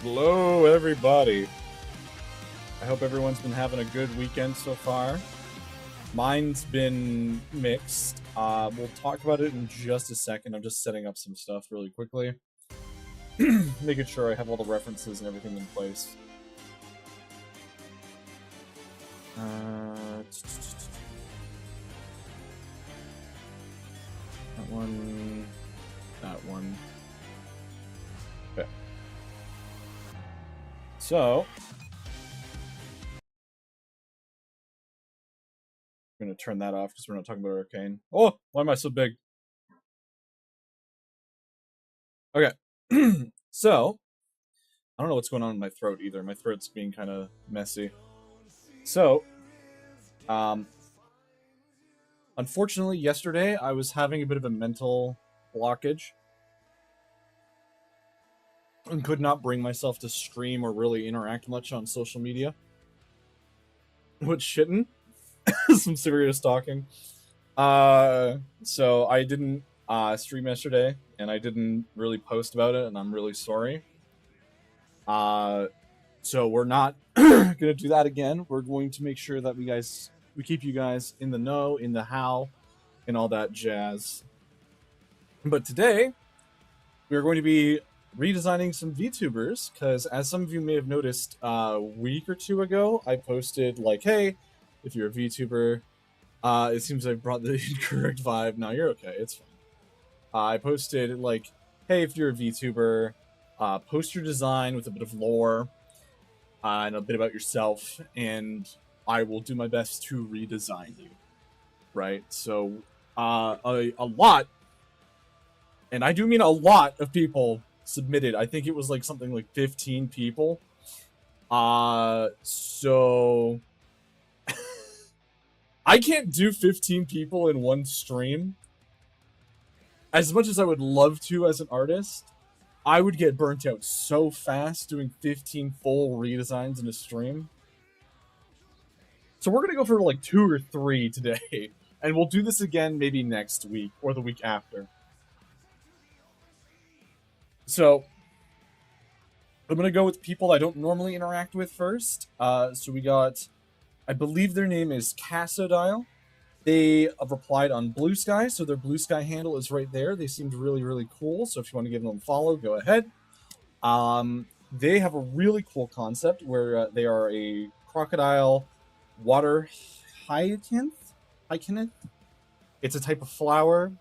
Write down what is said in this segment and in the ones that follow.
Hello, everybody. I hope everyone's been having a good weekend so far. Mine's been mixed. We'll talk about it in just a second. I'm just setting up some stuff really quickly. Making sure I have all the references and everything in place. That one. That one. Okay. So, I'm going to turn that off because we're not talking about Arcane. Oh, why am I so big? Okay. So, I don't know what's going on in my throat either. My throat's being kind of messy. So, unfortunately, yesterday I was having a bit of a mental blockage and could not bring myself to stream or really interact much on social media. Which shouldn't. Some serious talking. So I didn't stream yesterday, and I didn't really post about it, and I'm really sorry. So we're not gonna do that again. We're going to make sure that we keep you guys in the know, in the how, and all that jazz. But today, we are going to be redesigning some VTubers, because as some of you may have noticed, a week or two ago, I posted like, hey, if you're a VTuber, it seems I brought the incorrect vibe. No, you're okay. It's fine. I posted like, hey, if you're a VTuber, post your design with a bit of lore and a bit about yourself, and I will do my best to redesign you. Right? So, a lot, and I do mean a lot of people submitted. I think it was like something like 15 people. So I can't do 15 people in one stream. As much as I would love to as an artist, I would get burnt out so fast doing 15 full redesigns in a stream. So we're gonna go for like 2 or 3 today, and we'll do this again maybe next week or the week after. So I'm gonna go with people I don't normally interact with first. So we got, I believe their name is Cassodile. They replied on Blue Sky, so their Blue Sky handle is right there. They seemed really, really cool. So if you want to give them a follow, go ahead. They have a really cool concept where they are a crocodile water hyacinth. It's a type of flower.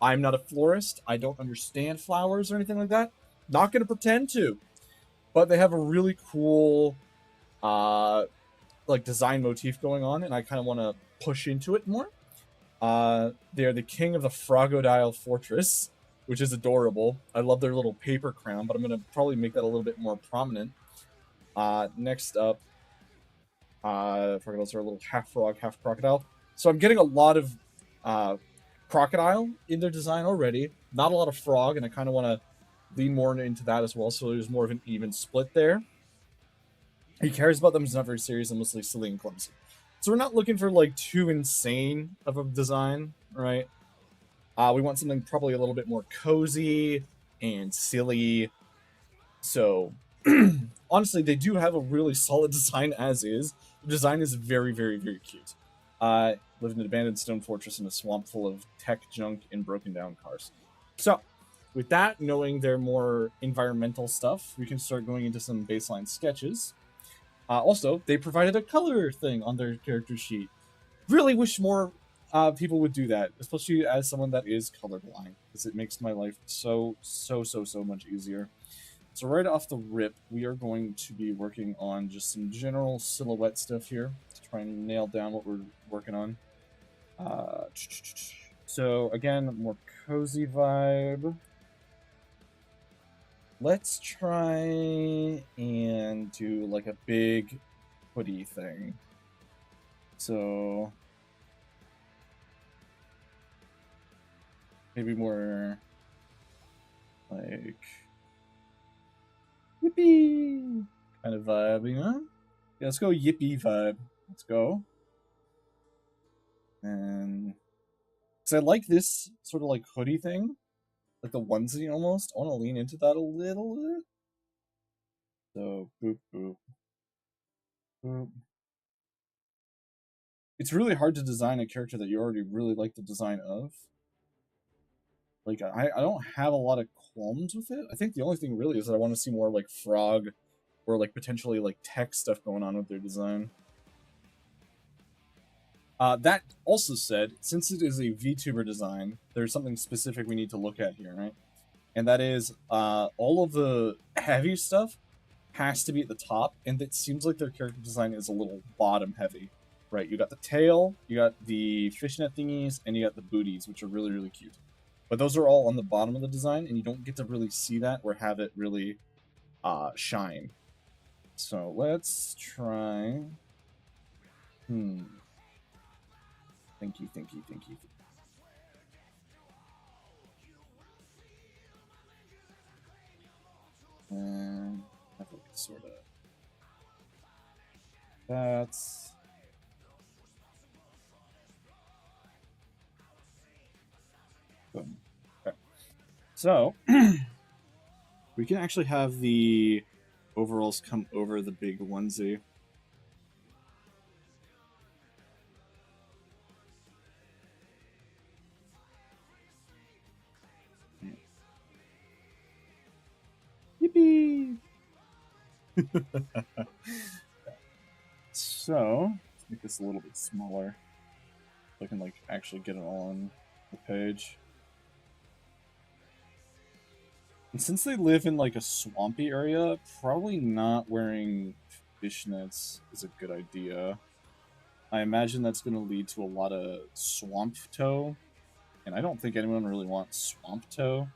I'm not a florist. I don't understand flowers or anything like that. Not going to pretend to. But they have a really cool like design motif going on, and I kind of want to push into it more. They're the king of the Frogodile Fortress, which is adorable. I love their little paper crown, but I'm going to probably make that a little bit more prominent. Next up, Frogodiles are a little half frog, half crocodile. So I'm getting a lot of crocodile in their design already. Not a lot of frog, and I kind of want to lean more into that as well, so there's more of an even split there. He cares about them, he's not very serious, and mostly silly and clumsy. So we're not looking for like too insane of a design, right? We want something probably a little bit more cozy and silly. So honestly, they do have a really solid design as is. The design is very, very, very cute. Live in an abandoned stone fortress in a swamp full of tech junk and broken down cars. So with that, knowing their more environmental stuff, we can start going into some baseline sketches. Also, they provided a color thing on their character sheet. Really wish more people would do that, especially as someone that is colorblind, because it makes my life so much easier. So right off the rip, we are going to be working on just some general silhouette stuff here to try and nail down what we're working on. So again, more cozy vibe. Let's try and do like a big hoodie thing. So maybe more like yippee kind of vibe, you know? Yeah, let's go yippee vibe. Let's go. And because I like this sort of like hoodie thing, like the onesie almost. I want to lean into that a little bit. So, boop, boop, boop. It's really hard to design a character that you already really like the design of. Like, I don't have a lot of qualms with it. I think the only thing really is that I want to see more, like, frog or, like, potentially, like, tech stuff going on with their design. That also said, since it is a VTuber design, there's something specific we need to look at here, right? And that is, all of the heavy stuff has to be at the top, and it seems like their character design is a little bottom heavy, right? You got the tail, you got the fishnet thingies, and you got the booties, which are really, really cute. But those are all on the bottom of the design, and you don't get to really see that or have it really shine. So let's try. Thank you, thank you, thank you. And I think sort of. That's. Boom. Okay. So we can actually have the overalls come over the big onesie. Yippee! So let's make this a little bit smaller. So I can like actually get it on the page. And since they live in like a swampy area, probably not wearing fishnets is a good idea. I imagine that's going to lead to a lot of swamp toe, and I don't think anyone really wants swamp toe.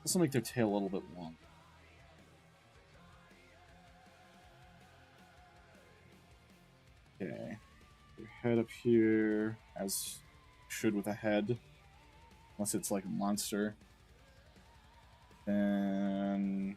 This will make their tail a little bit long. Okay, your head up here, as should with a head, unless it's like a monster. And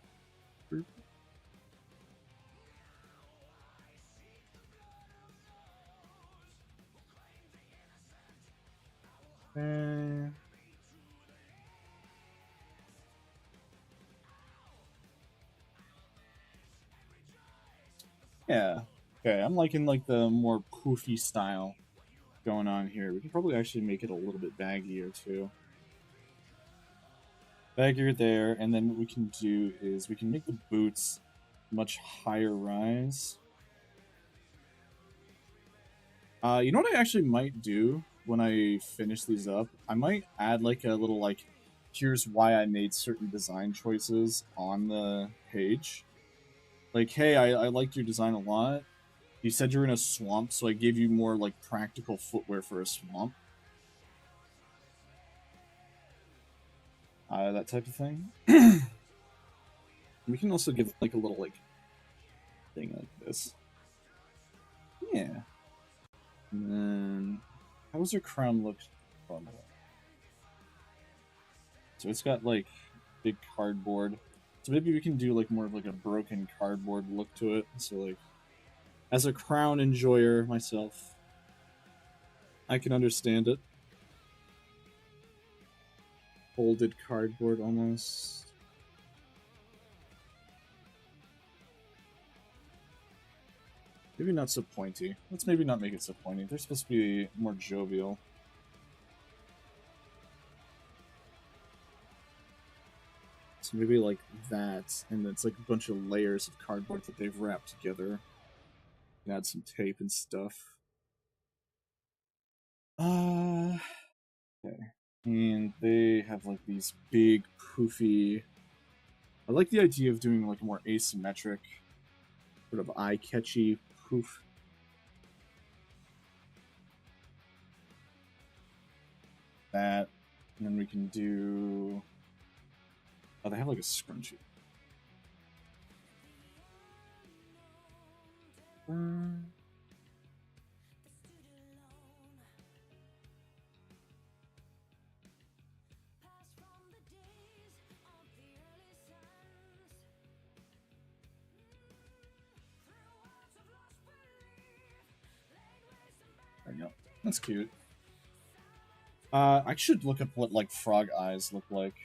yeah. Okay, I'm liking like the more poofy style going on here. We can probably actually make it a little bit baggier too. Baggier there, and then what we can do is we can make the boots much higher rise. You know what I actually might do when I finish these up? I might add like a little like, here's why I made certain design choices on the page. Like, hey, I liked your design a lot. You said you're in a swamp, so I gave you more like practical footwear for a swamp. That type of thing. We can also give like a little like thing like this. Yeah. And then how does her crown look? So it's got like big cardboard. So maybe we can do like more of like a broken cardboard look to it. So like as a crown enjoyer myself, I can understand it. Folded cardboard almost. Maybe not so pointy. Let's maybe not make it so pointy. They're supposed to be more jovial. So maybe like that, and it's like a bunch of layers of cardboard that they've wrapped together. Add some tape and stuff. Okay. And they have like these big poofy. I like the idea of doing like a more asymmetric, sort of eye-catchy poof. That, and then we can do. Oh, they have like a scrunchie. There you go. That's cute. I should look up what like frog eyes look like.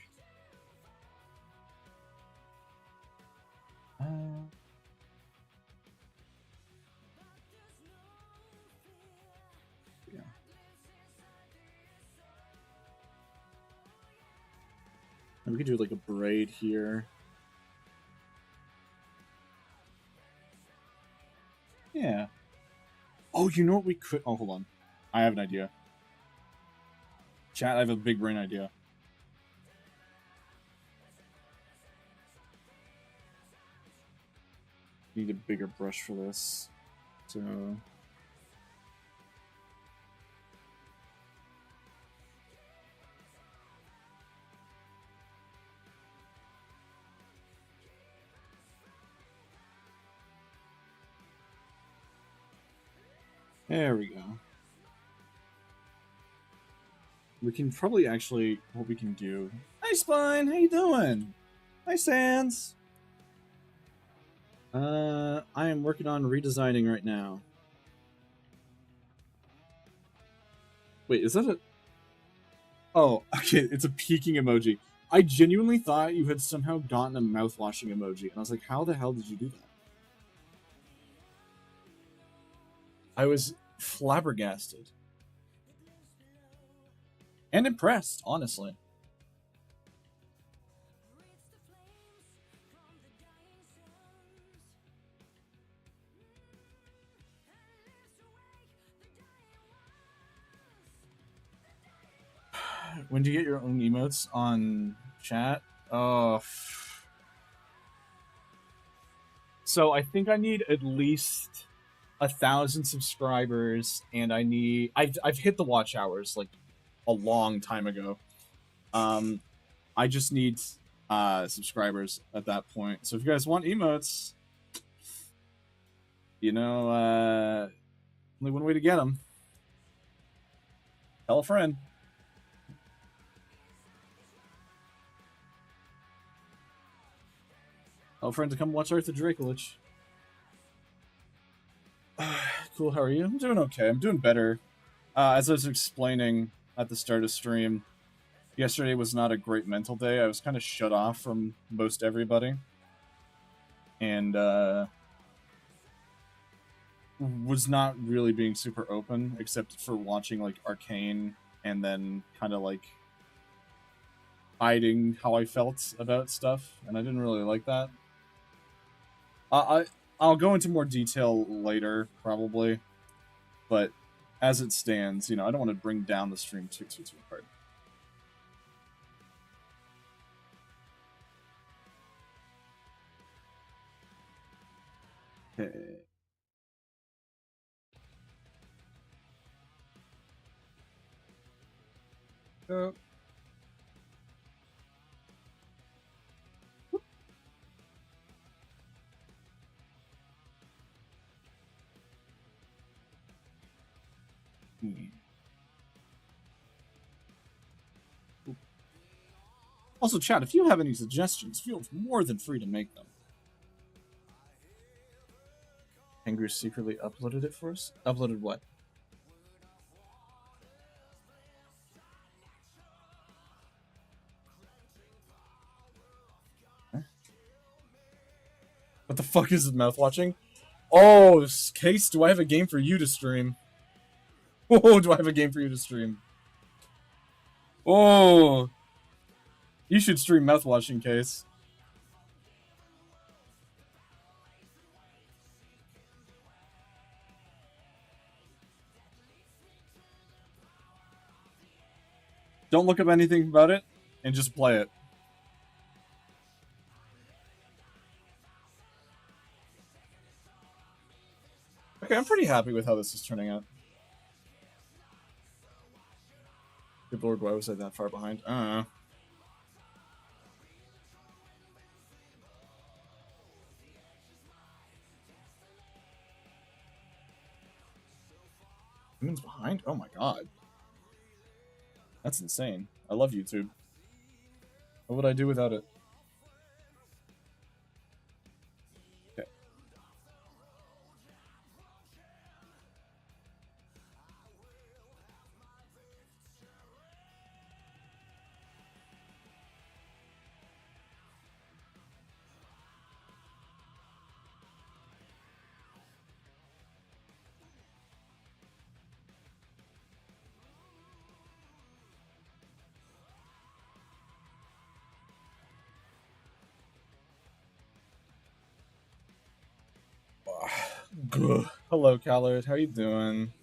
And we could do like a braid here. Yeah. Oh, you know what we could... Oh, hold on. I have an idea. Chat, I have a big brain idea. Need a bigger brush for this. So... There we go. We can probably actually... What we can do... Hi, Spine! How you doing? Hi, Sans! I am working on redesigning right now. Wait, is that a... Oh, okay, it's a peeking emoji. I genuinely thought you had somehow gotten a mouth-washing emoji, and I was like, how the hell did you do that? I was flabbergasted. And impressed, honestly. When do you get your own emotes on chat? Oh. So I think I need at least 1,000 subscribers, and I need... I've hit the watch hours, like, a long time ago. I just need subscribers at that point. So if you guys want emotes, you know, only one way to get them. Tell a friend. Tell a friend to come watch Arthur Dracolich. Cool, how are you? I'm doing okay. I'm doing better. As I was explaining at the start of stream, yesterday was not a great mental day. I was kind of shut off from most everybody. And, was not really being super open, except for watching, like, Arcane, and then kind of, like, hiding how I felt about stuff, and I didn't really like that. I'll go into more detail later, probably, but as it stands, you know, I don't want to bring down the stream too hard. Okay. Oh. Also, chat, if you have any suggestions, feel more than free to make them. Angry secretly uploaded it for us? Uploaded what? Huh? What the fuck is mouth watching? Oh, Case, do I have a game for you to stream? Oh, do I have a game for you to stream? Oh, you should stream mouth watching, Case. Don't look up anything about it, and just play it. Okay, I'm pretty happy with how this is turning out. Good lord, why was I that far behind? I don't know. Humans behind? Oh my god. That's insane. I love YouTube. What would I do without it? Okay. Hello, Callard. How you doing?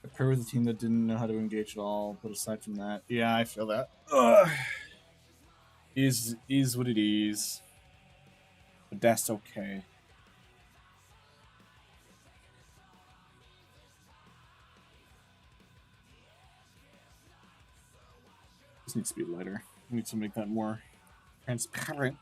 I pair with a team that didn't know how to engage at all, but aside from that, yeah, I feel that. Is what it is. But that's okay. This needs to be lighter. We need to make that more transparent.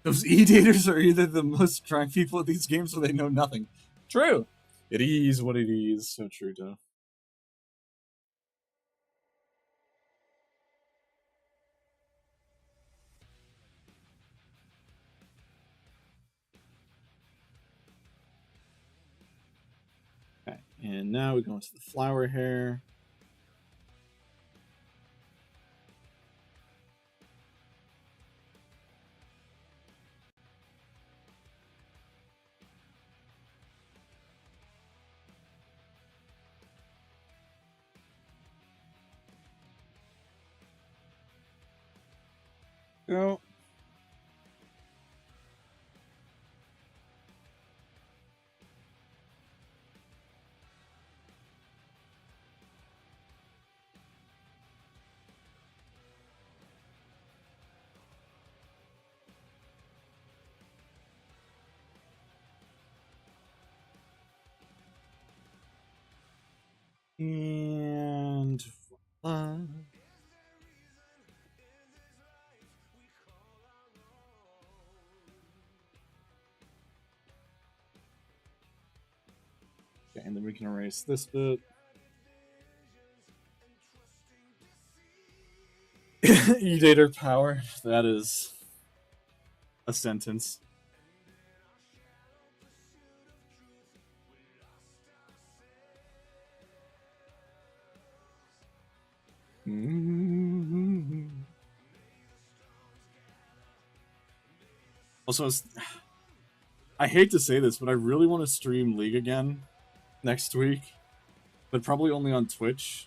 Those e-daters are either the most trying people at these games or they know nothing. True. It is what it is. So true, though. Okay, and now we go into the flower hair. Go. And okay, and then we can erase this bit. E-dater power. That is a sentence. Also, I hate to say this, but I really want to stream League again next week, but probably only on Twitch.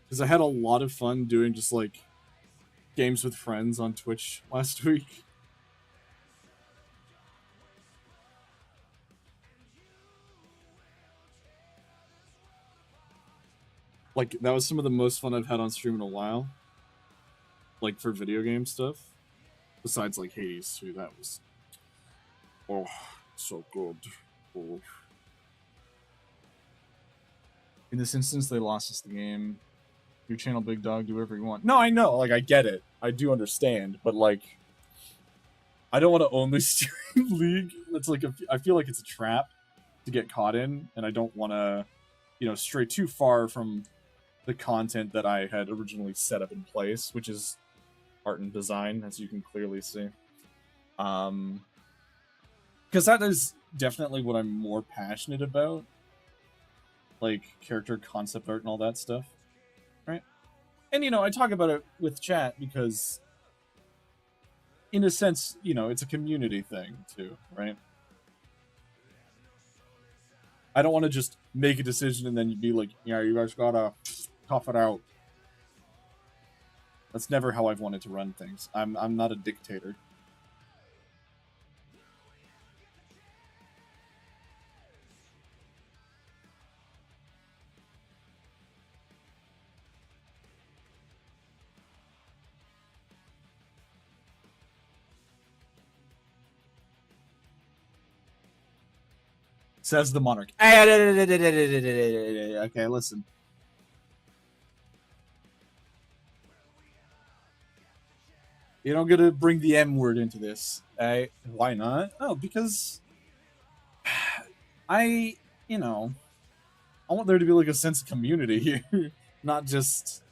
Because I had a lot of fun doing just like games with friends on Twitch last week. Like, that was some of the most fun I've had on stream in a while. Like, for video game stuff. Besides, like, Hades 2, that was... Oh, so good. Oh. In this instance, they lost us the game. Your channel, big dog, do whatever you want. No, I know. Like, I get it. I do understand. But, like, I don't want to only stream League. It's like, I feel like it's a trap to get caught in. And I don't want to, you know, stray too far from the content that I had originally set up in place, which is art and design, as you can clearly see. Because that is definitely what I'm more passionate about, like character concept art and all that stuff, right? And, you know, I talk about it with chat because, in a sense, you know, it's a community thing too, right? I don't want to just make a decision and then you'd be like, yeah, you guys gotta tough it out. That's never how I've wanted to run things. I'm not a dictator. Says the monarch. Okay, listen. You don't get to bring the M word into this. Why not? Oh, because I want there to be like a sense of community here, not just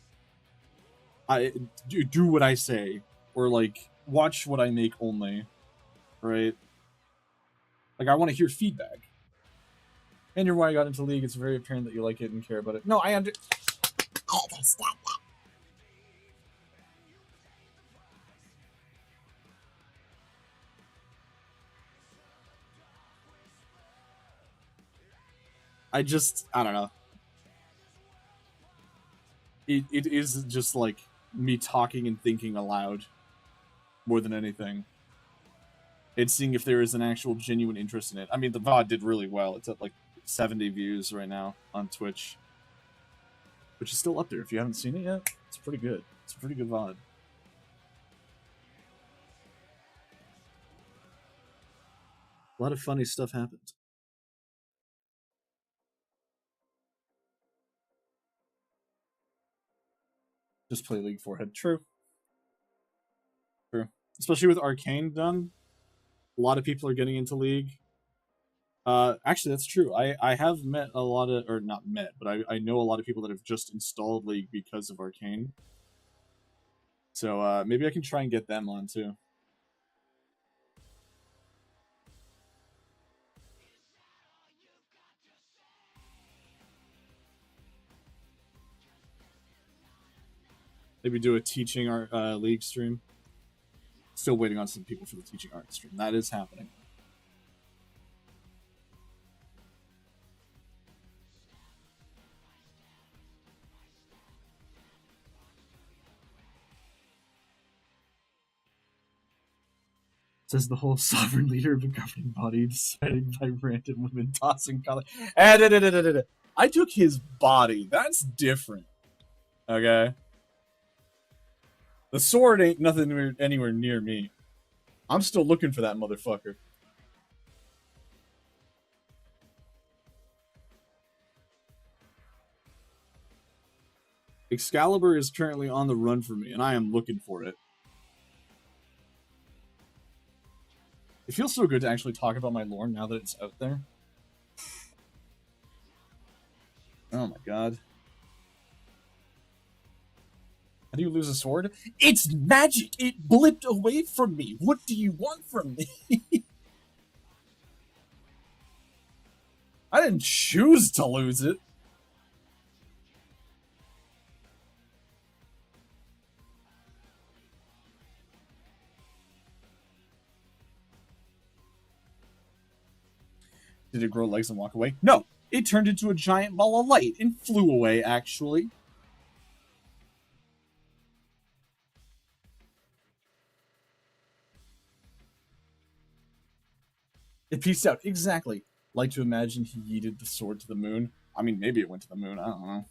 I do what I say or like watch what I make only, right? Like I want to hear feedback. And you're why I got into League. It's very apparent that you like it and care about it. No, I understand that. I don't know. It is just like me talking and thinking aloud more than anything. It's seeing if there is an actual genuine interest in it. I mean, the VOD did really well. It's at like 70 views right now on Twitch, which is still up there. If you haven't seen it yet, it's pretty good. It's a pretty good VOD. A lot of funny stuff happened. Just play League Forehead. True. True. Especially with Arcane done, a lot of people are getting into League. Actually, that's true. I have met a lot of, or not met, but I know a lot of people that have just installed League because of Arcane. So maybe I can try and get them on too. Maybe do a teaching art League stream. Still waiting on some people for the teaching art stream. That is happening. Says the whole sovereign leader of a governing body decided by random women tossing color. I took his body. That's different. Okay. The sword ain't nothing anywhere near me. I'm still looking for that motherfucker. Excalibur is currently on the run for me, and I am looking for it. It feels so good to actually talk about my lore now that it's out there. Oh my god. How do you lose a sword? It's magic! It blipped away from me! What do you want from me? I didn't choose to lose it. Did it grow legs and walk away? No! It turned into a giant ball of light and flew away, actually. It pieced out. Exactly. Like to imagine he yeeted the sword to the moon. I mean, maybe it went to the moon. I don't know.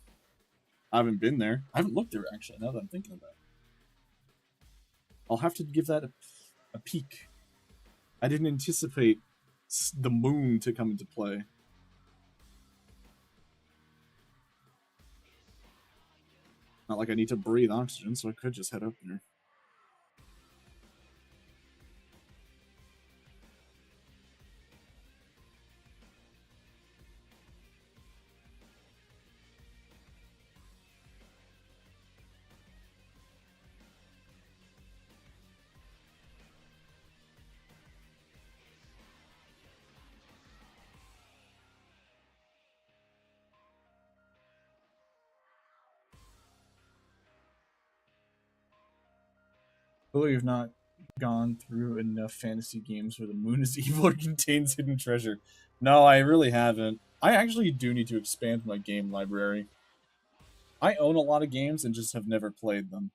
I haven't been there. I haven't looked there, actually, now that I'm thinking about it. I'll have to give that a peek. I didn't anticipate the moon to come into play. Not like I need to breathe oxygen, so I could just head up there. Clearly, you've not gone through enough fantasy games where the moon is evil or contains hidden treasure. No, I really haven't. I actually do need to expand my game library. I own a lot of games and just have never played them.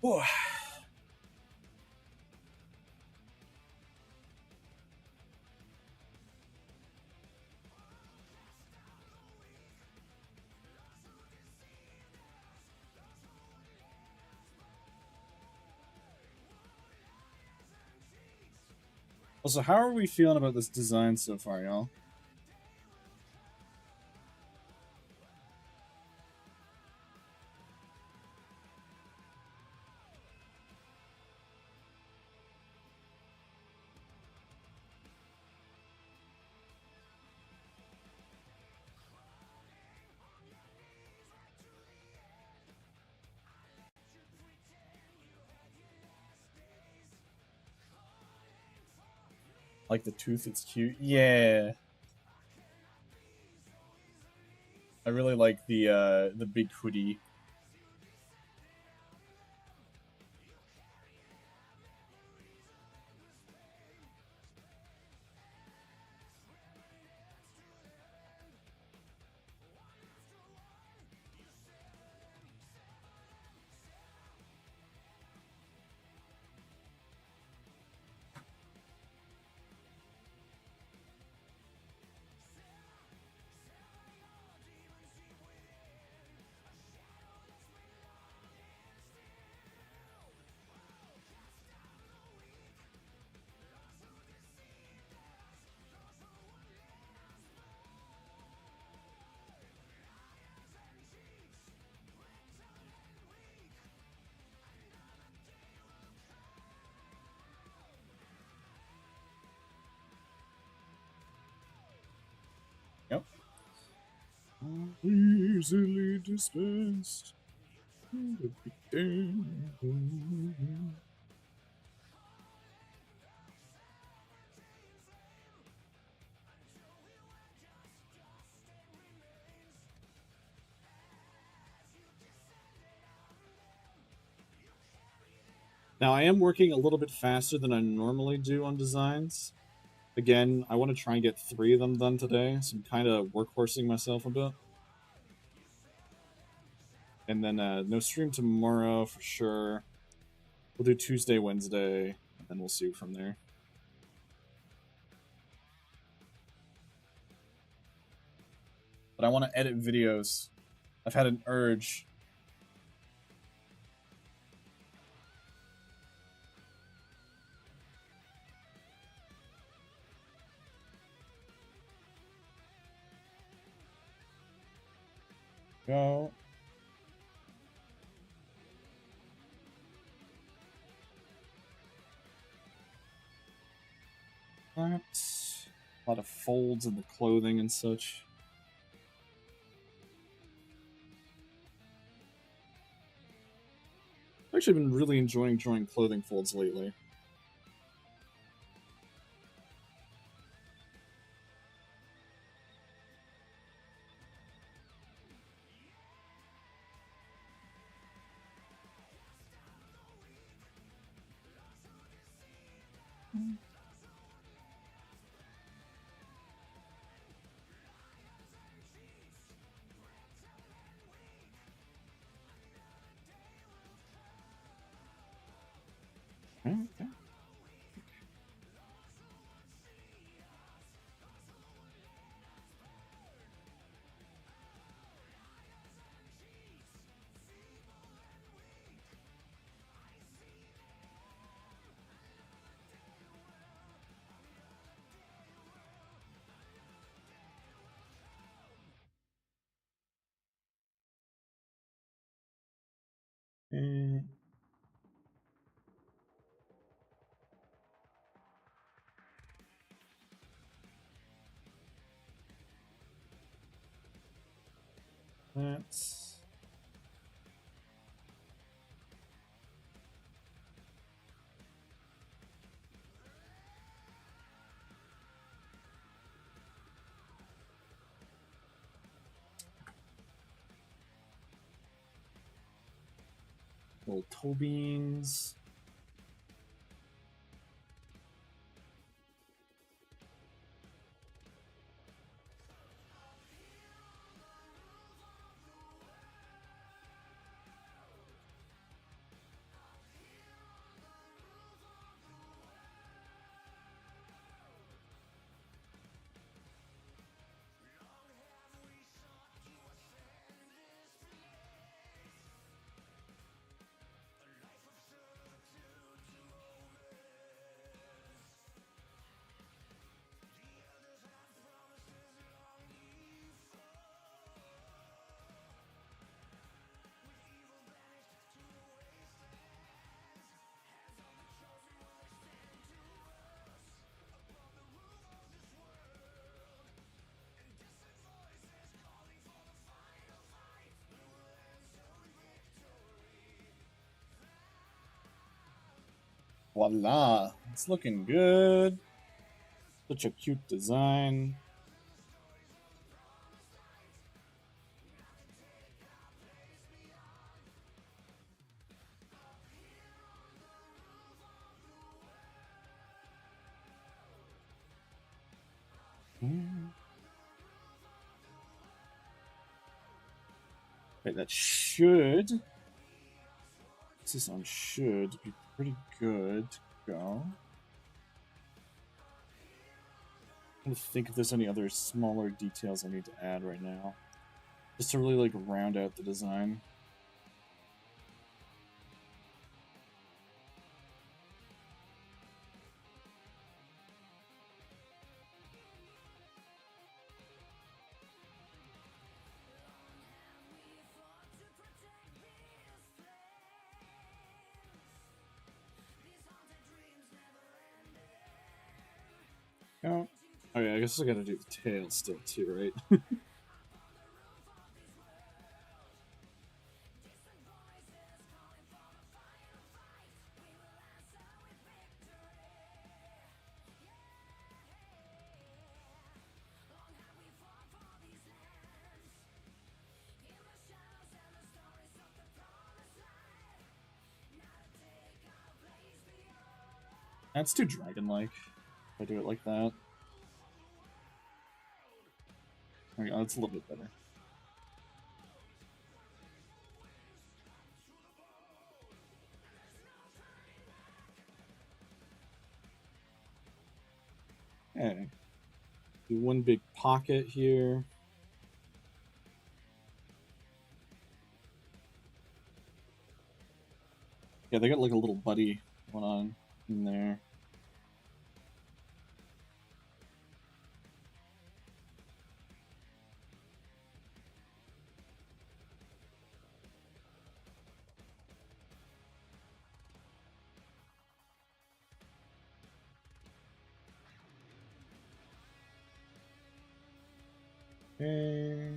Boy. Also, how are we feeling about this design so far, y'all? Like the tooth, it's cute. Yeah. I really like the big hoodie. Yep. Easily dispensed. Now, I am working a little bit faster than I normally do on designs. Again, I want to try and get 3 of them done today, so I'm kind of workhorsing myself a bit. And then no stream tomorrow for sure. We'll do Tuesday, Wednesday, and then we'll see from there. But I want to edit videos. I've had an urge. Go. That. A lot of folds in the clothing and such. I've actually been really enjoying drawing clothing folds lately. Okay. That's little toe beans. Voila! It's looking good. Such a cute design. Wait, that should... This is on should be pretty good to go. I'm trying to think if there's any other smaller details I need to add right now. Just to really, like, round out the design. Oh, yeah, I guess I gotta do the tail still too, right? That's too dragon-like. If I do it like that. There we go, that's a little bit better. Okay. Do one big pocket here. Yeah, they got like a little buddy going on in there. Okay.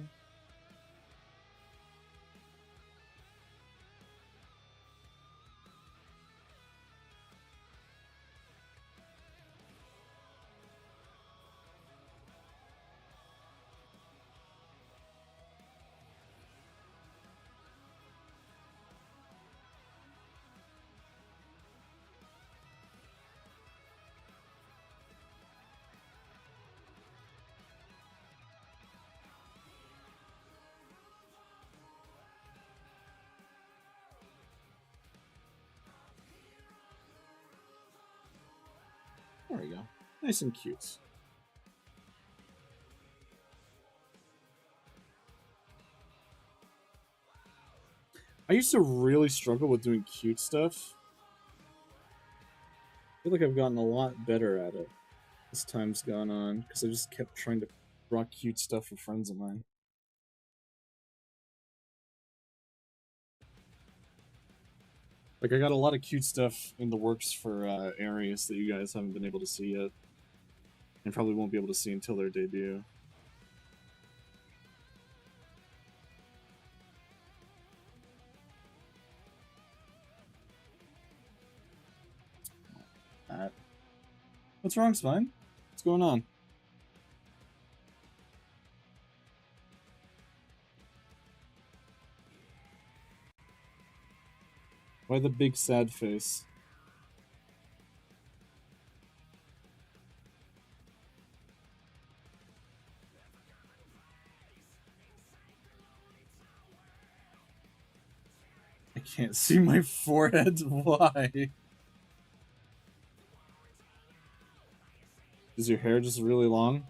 There we go. Nice and cute. I used to really struggle with doing cute stuff. I feel like I've gotten a lot better at it as time's gone on, because I just kept trying to draw cute stuff for friends of mine. Like, I got a lot of cute stuff in the works for Aries that you guys haven't been able to see yet. And probably won't be able to see until their debut. What's wrong, Spine? What's going on? Why the big sad face? I can't see my forehead. Why? Is your hair just really long?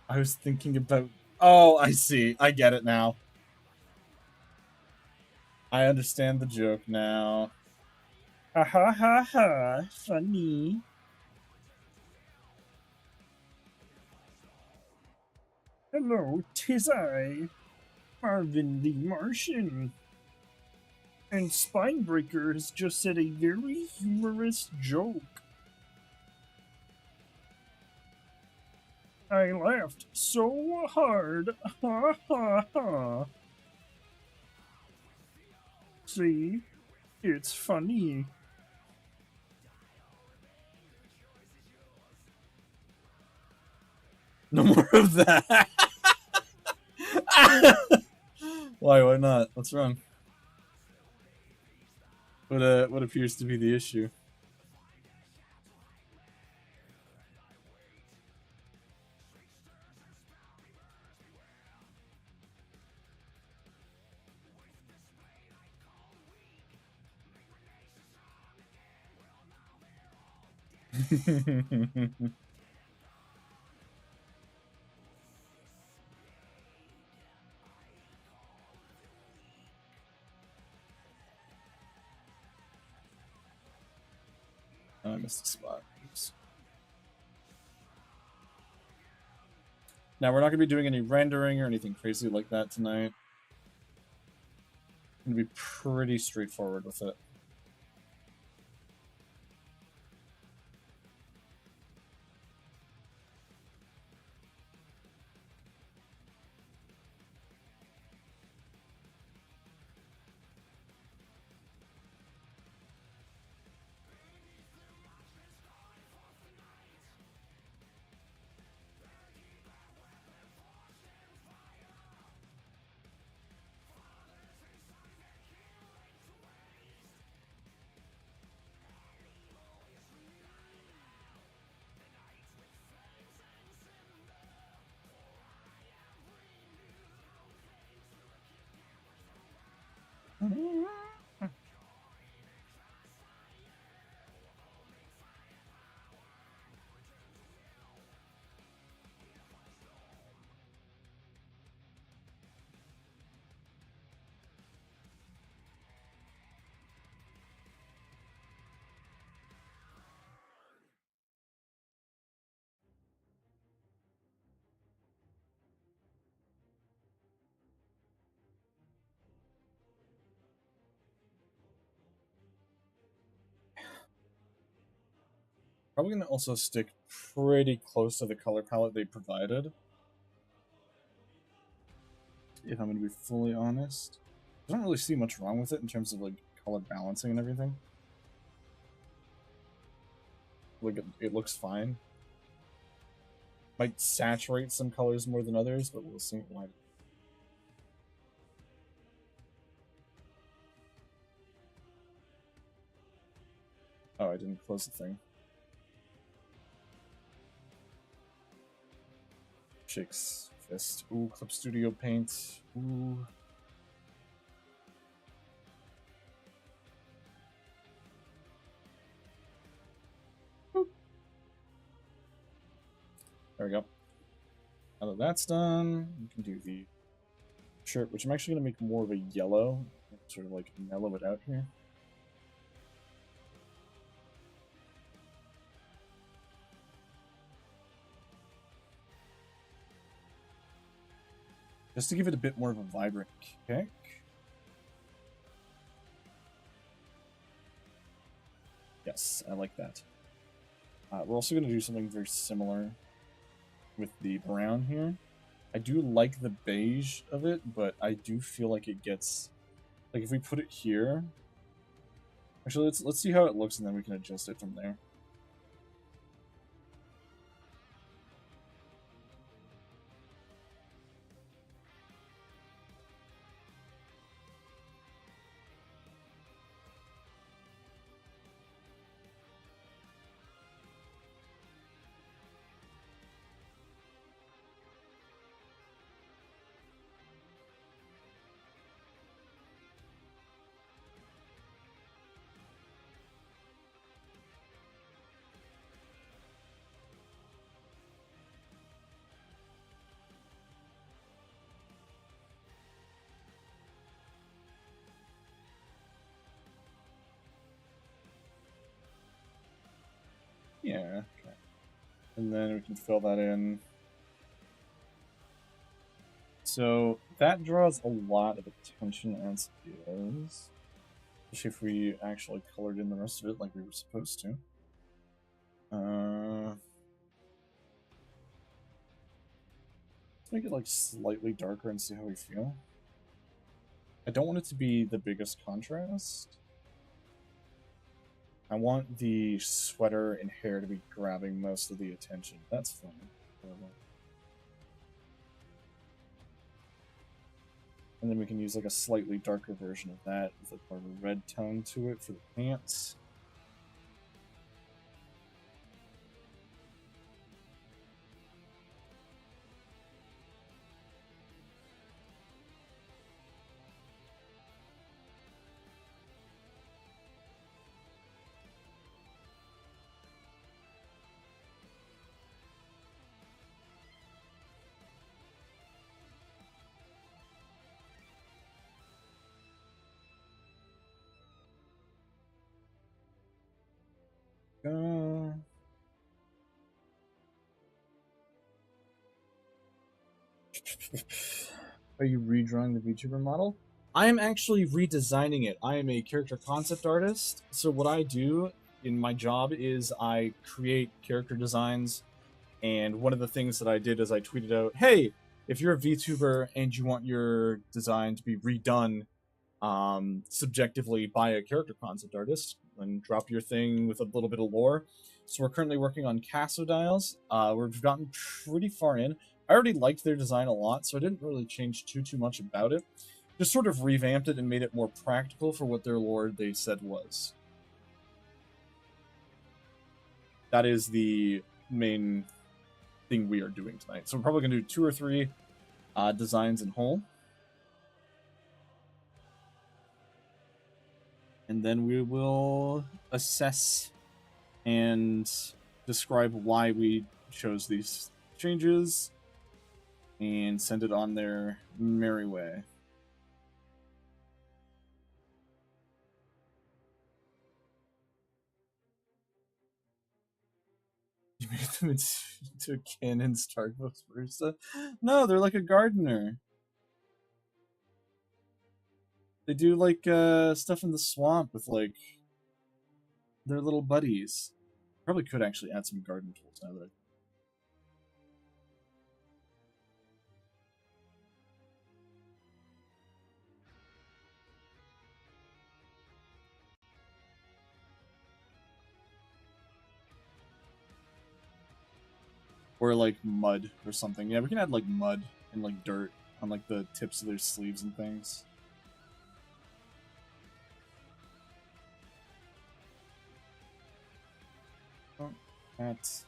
I was thinking about... Oh, I see. I get it now. I understand the joke now. Ha ha ha ha. Funny. Hello, 'tis I, Marvin the Martian. And Spinebreaker has just said a very humorous joke. I laughed so hard. Ha ha ha. See? It's funny. No more of that. Why not? What's wrong? What appears to be the issue? Oh, I missed a spot. Oops. Now, we're not going to be doing any rendering or anything crazy like that tonight. I'm going to be pretty straightforward with it. Probably going to also stick pretty close to the color palette they provided. If I'm going to be fully honest. I don't really see much wrong with it in terms of like color balancing and everything. Like it looks fine. Might saturate some colors more than others, but we'll see. Why? Oh, I didn't close the thing. Shakes fist. Ooh, Clip Studio Paint. Ooh. Boop. There we go. Now that that's done, we can do the shirt, which I'm actually going to make more of a yellow. Sort of like mellow it out here. Just to give it a bit more of a vibrant kick. Yes, I like that. We're also going to do something very similar with the brown here. I do like the beige of it, but I do feel like it gets... Like, if we put it here... Actually, let's see how it looks, and then we can adjust it from there. Yeah, okay. And then we can fill that in. So that draws a lot of attention as is. Especially if we actually colored in the rest of it like we were supposed to. Let's make it like slightly darker and see how we feel. I don't want it to be the biggest contrast. I want the sweater and hair to be grabbing most of the attention. That's fine. And then we can use like a slightly darker version of that with like more of a red tone to it for the pants. Are you redrawing the VTuber model? I am actually redesigning it. I am a character concept artist. So what I do in my job is I create character designs. And one of the things that I did is I tweeted out, hey, if you're a VTuber and you want your design to be redone subjectively by a character concept artist, then drop your thing with a little bit of lore. So we're currently working on Casodiles. We've gotten pretty far in. I already liked their design a lot, so I didn't really change too much about it. Just sort of revamped it and made it more practical for what their lore they said was. That is the main thing we are doing tonight. So we're probably going to do 2 or 3 designs in whole. And then we will assess and describe why we chose these changes and send it on their merry way. You made them into a canon Starbucks barista? No, they're like a gardener. They do like stuff in the swamp with like their little buddies. Probably could actually add some garden tools now that I... Or like mud or something. Yeah, we can add like mud and like dirt on like the tips of their sleeves and things. Oh, that's...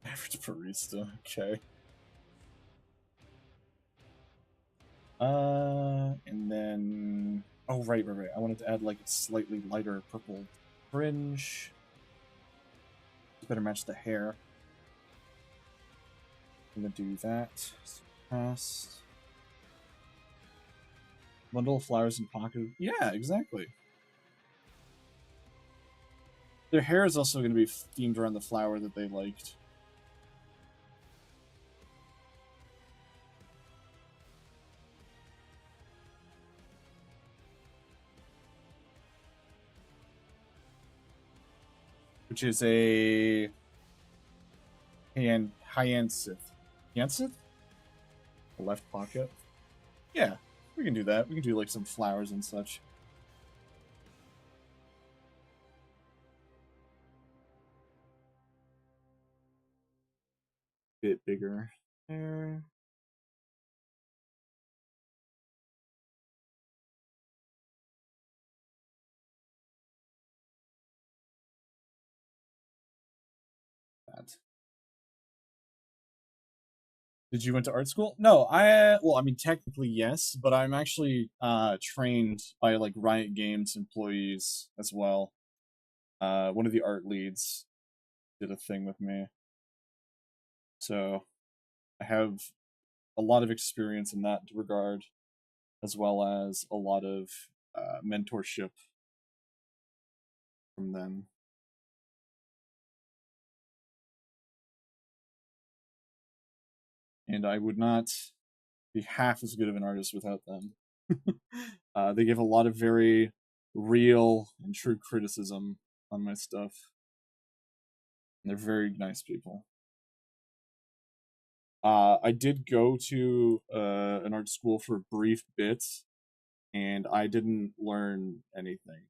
Average barista, okay. And then... Oh, right. I wanted to add like a slightly lighter purple fringe. Better match the hair. I'm gonna do that. Pass. Bundle of flowers in pocket. Yeah, exactly. Their hair is also going to be themed around the flower that they liked. Which is a hyacinth. Hyacinth? The left pocket. Yeah, we can do that. We can do like some flowers and such. Bit bigger there. That. Did you went to art school? No, well, I mean, technically yes, but I'm actually trained by like Riot Games employees as well. One of the art leads did a thing with me, so I have a lot of experience in that regard. as well as a lot of mentorship from them. And I would not be half as good of an artist without them. They give a lot of very real and true criticism on my stuff. And they're very nice people. I did go to an art school for a brief bit, and I didn't learn anything.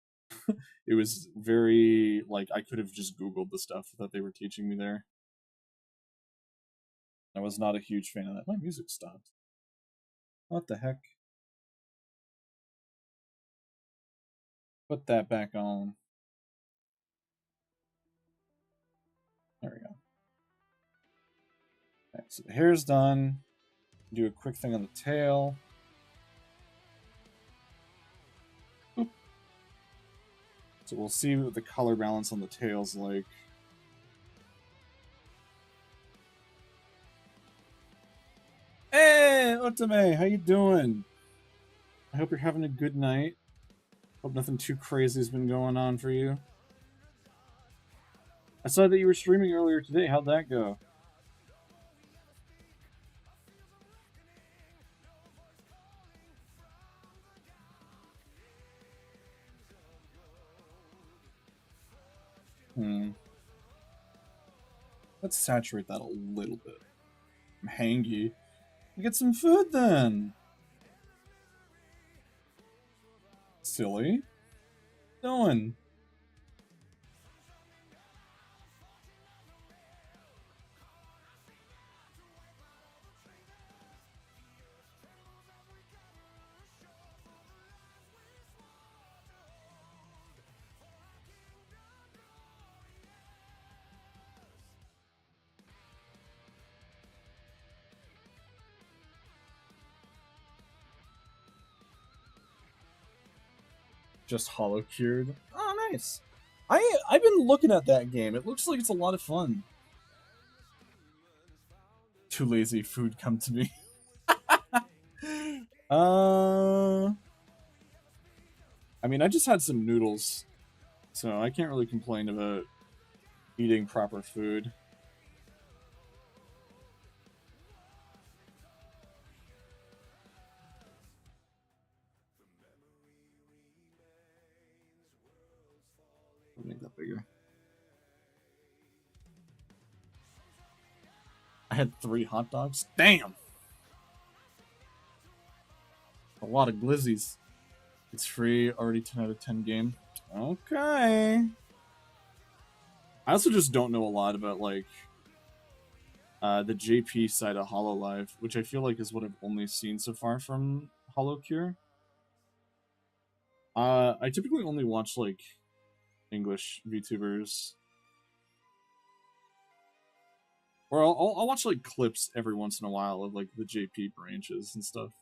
It was very, like, I could have just Googled the stuff that they were teaching me there. I was not a huge fan of that. My music stopped. What the heck? Put that back on. There we go. Okay, so the hair's done. Do a quick thing on the tail. Oop. So we'll see what the color balance on the tail's like. Hey, Otome, how you doing? I hope you're having a good night. Hope nothing too crazy has been going on for you. I saw that you were streaming earlier today. How'd that go? Let's saturate that a little bit. I'm hangy. Get some food then. Silly. Doing. Just hollow cured. Oh, nice. I've been looking at that game. It looks like it's a lot of fun. Too lazy. Food come to me. I mean, I just had some noodles, so I can't really complain about eating proper food. I'll make that bigger. I had 3 hot dogs. Damn! A lot of glizzies. It's free, already 10 out of 10 game. Okay. I also just don't know a lot about, like, the JP side of HoloLive, which I feel like is what I've only seen so far from HoloCure. I typically only watch, like, English VTubers. Or I'll watch, like, clips every once in a while of, like, the JP branches and stuff.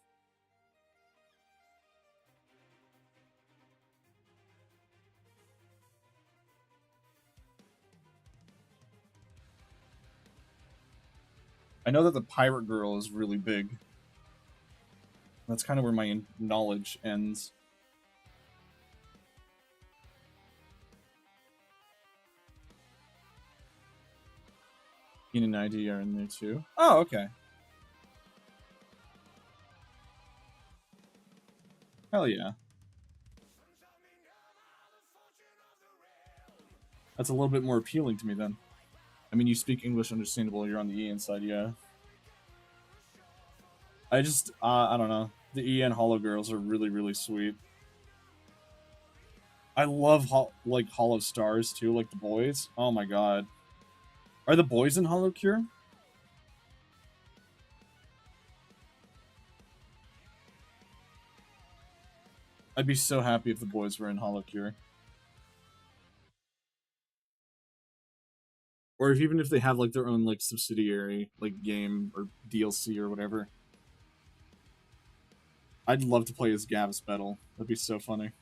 I know that the Pirate Girl is really big. That's kind of where my knowledge ends. Ian and ID are in there too. Oh, okay. Hell yeah. That's a little bit more appealing to me then. I mean, you speak English understandable, you're on the Ian side, yeah. I just, I don't know. The Ian Hollow girls are really, really sweet. I love, like, Hollow Stars too, like the boys. Oh my god. Are the boys in Hollow Cure? I'd be so happy if the boys were in Hollow Cure. Or even if they have, like, their own, like, subsidiary, like, game or DLC or whatever. I'd love to play as Gav's Battle. That'd be so funny.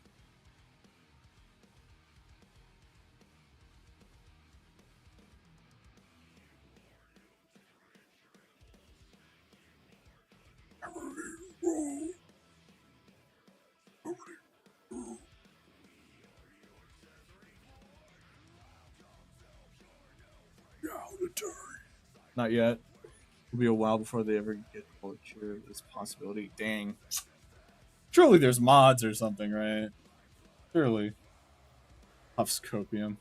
Not yet. It'll be a while before they ever get bullet cure. This possibility. Dang. Surely there's mods or something, right? Surely. Huff's copium.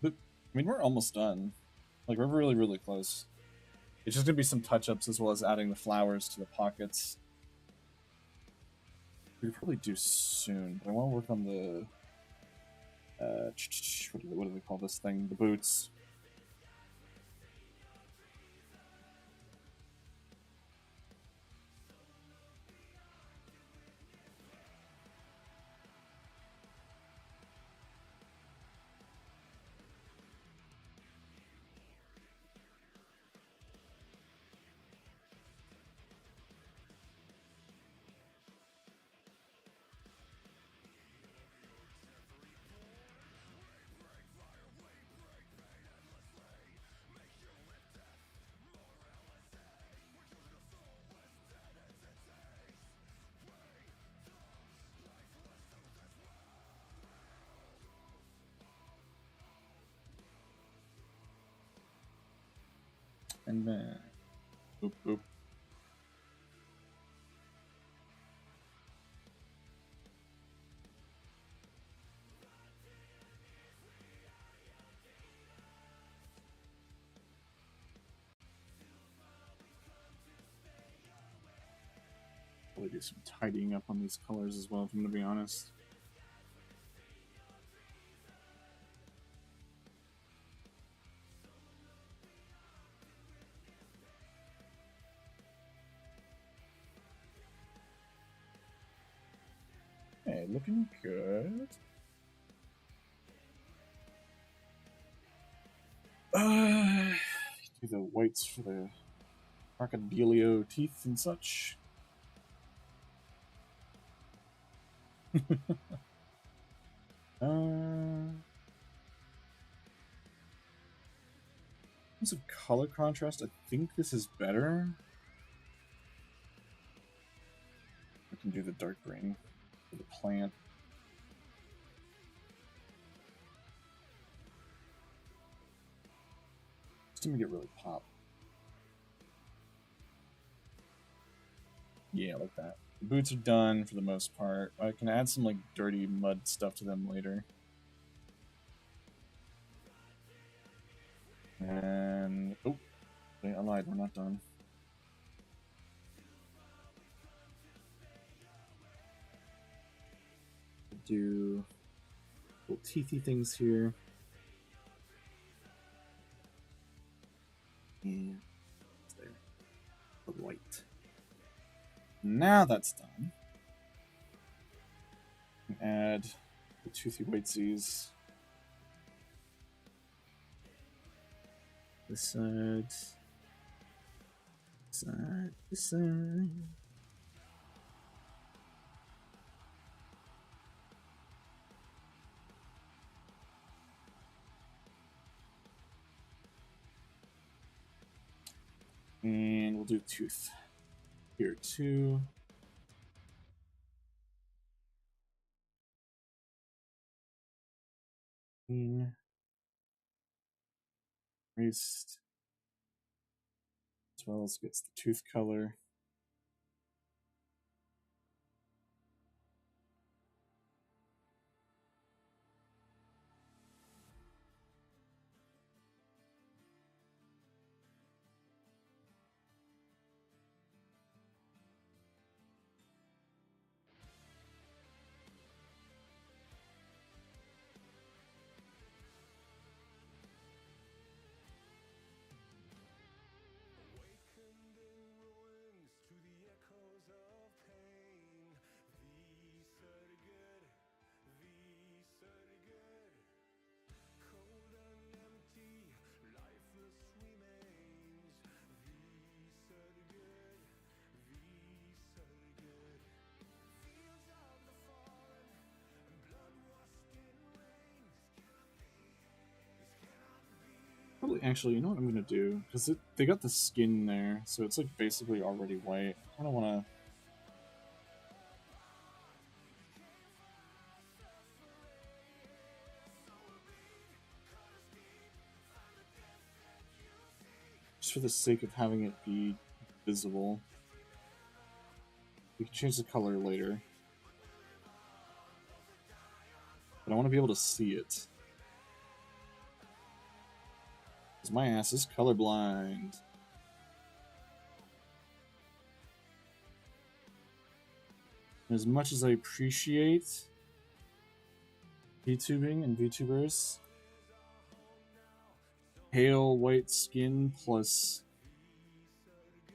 But, I mean, we're almost done. Like, we're really, really close. It's just gonna be some touch-ups as well as adding the flowers to the pockets. We could probably do soon, but I want to work on the... what do they call this thing? The boots. And then... Boop, boop. Probably do some tidying up on these colors as well, if I'm going to be honest. Hey, looking good. Do the whites for the crocodilio teeth and such. In terms of color contrast, I think this is better. I can do the dark green for the plant. Just to make it really pop. Yeah, like that. The boots are done for the most part. I can add some like dirty mud stuff to them later. And oh, wait, I lied. We're not done. Do little teethy things here. And it's there. The white. Now that's done. Add the toothy whitesies. This side. This side. This side. And we'll do tooth here too. Wrist, as well as gets the tooth color. Probably, actually, you know what I'm gonna do? Because they got the skin there, so it's like basically already white. I don't want to. Just for the sake of having it be visible. We can change the color later. But I want to be able to see it. Because my ass is colorblind. As much as I appreciate VTubing and VTubers, pale white skin plus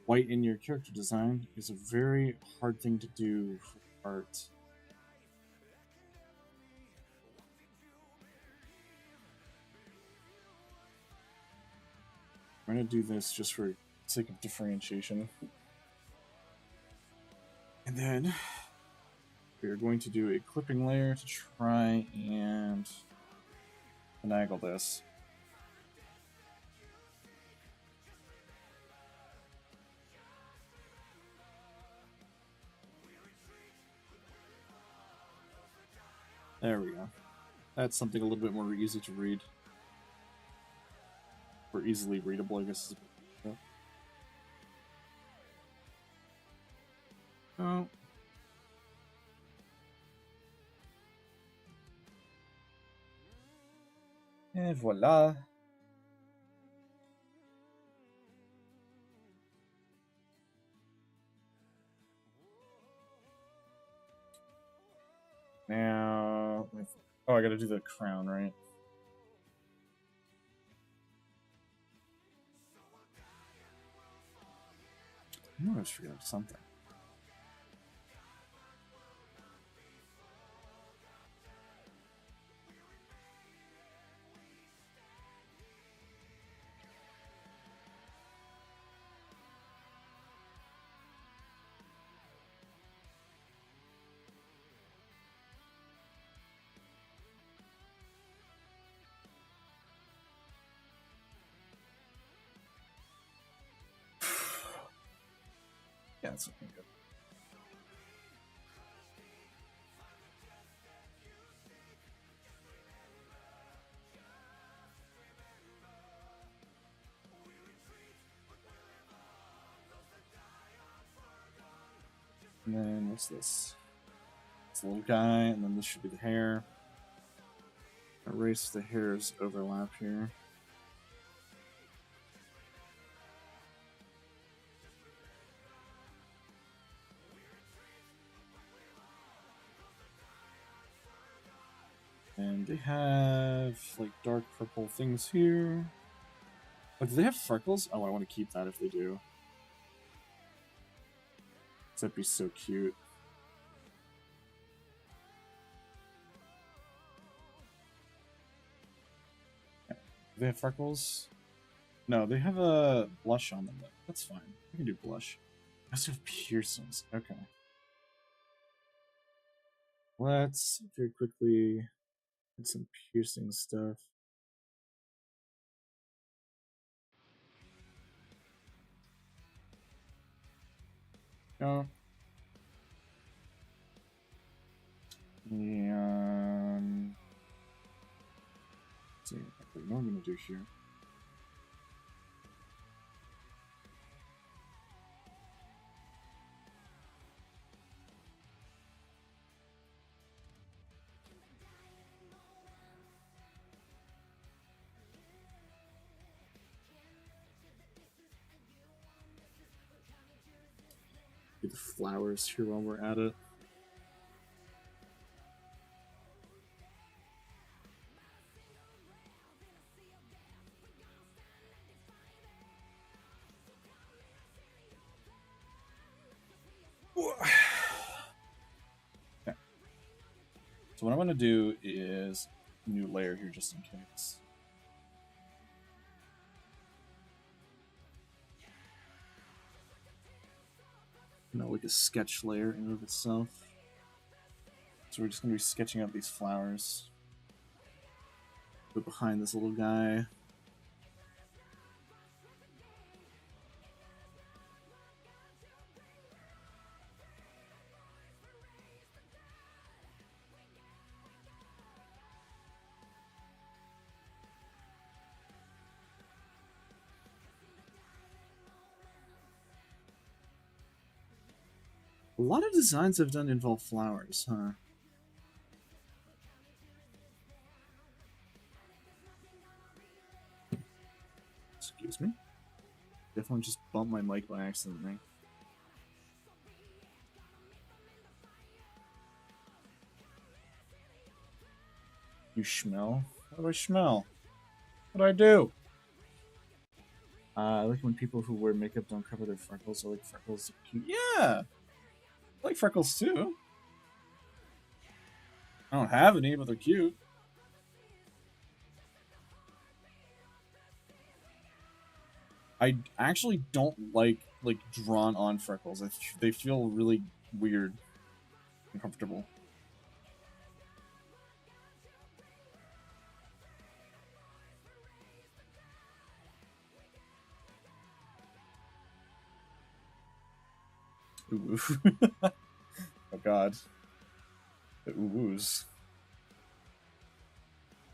white in your character design is a very hard thing to do for art. I'm going to do this just for sake of differentiation. And then we're going to do a clipping layer to try and finagle this. There we go. That's something a little bit more easy to read. Or easily readable, I guess. Oh. Et voila. Now, oh, I gotta do the crown, right? I always forget something. Yeah, that's looking good. And then what's this? It's a little guy, and then this should be the hair. Erase the hair's overlap here. And they have like dark purple things here. Oh, do they have freckles? Oh, I want to keep that if they do. That'd be so cute. Do they have freckles? No, they have a blush on them. That's fine. We can do blush. I also have piercings. Okay. Let's very quickly get some piercing stuff. No. And let's see what I'm gonna do here. Do the flowers here while we're at it. Okay. So what I'm going to do is a new layer here just in case. Like a sketch layer in and of itself. So we're just going to be sketching out these flowers. Go behind this little guy. A lot of designs I've done involve flowers, huh? Excuse me. Definitely just bumped my mic by accident, right? You smell? What do I smell? What do I do? I like when people who wear makeup don't cover their freckles. I like freckles. Cute. Yeah! I like freckles too. I don't have any, but they're cute. I actually don't like drawn on freckles. They feel really weird, uncomfortable. Ooh. Oh god. The ooh-woos.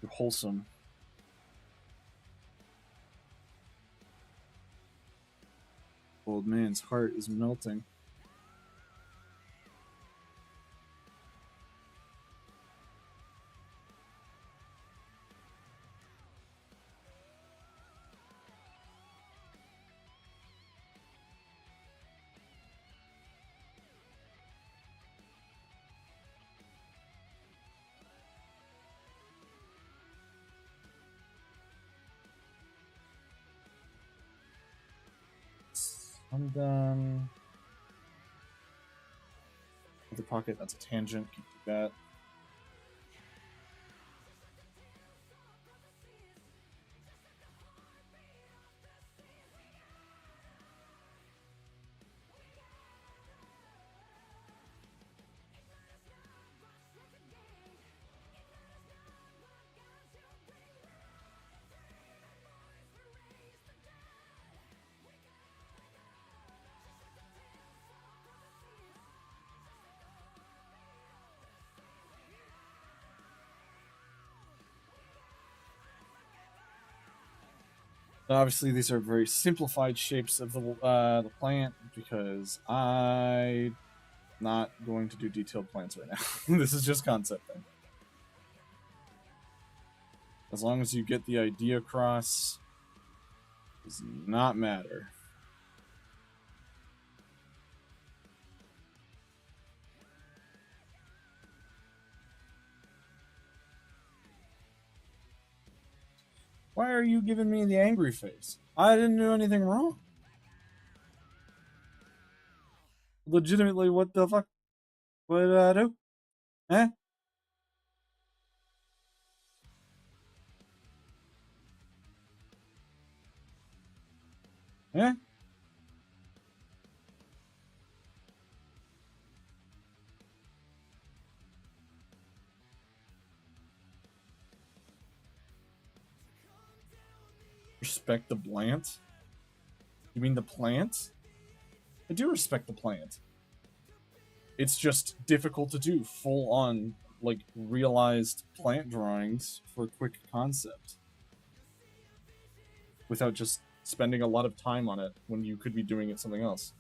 They're wholesome. Old man's heart is melting. I'm done. Other pocket, that's a tangent. Keep that. Obviously, these are very simplified shapes of the plant because I'm not going to do detailed plants right now. This is just concepting. As long as you get the idea across, it does not matter. Why are you giving me the angry face? I didn't do anything wrong. Legitimately, what the fuck? What did I do? Eh? Eh? Respect the plant? You mean the plant? I do respect the plant. It's just difficult to do full-on, like, realized plant drawings for a quick concept. Without just spending a lot of time on it when you could be doing it something else.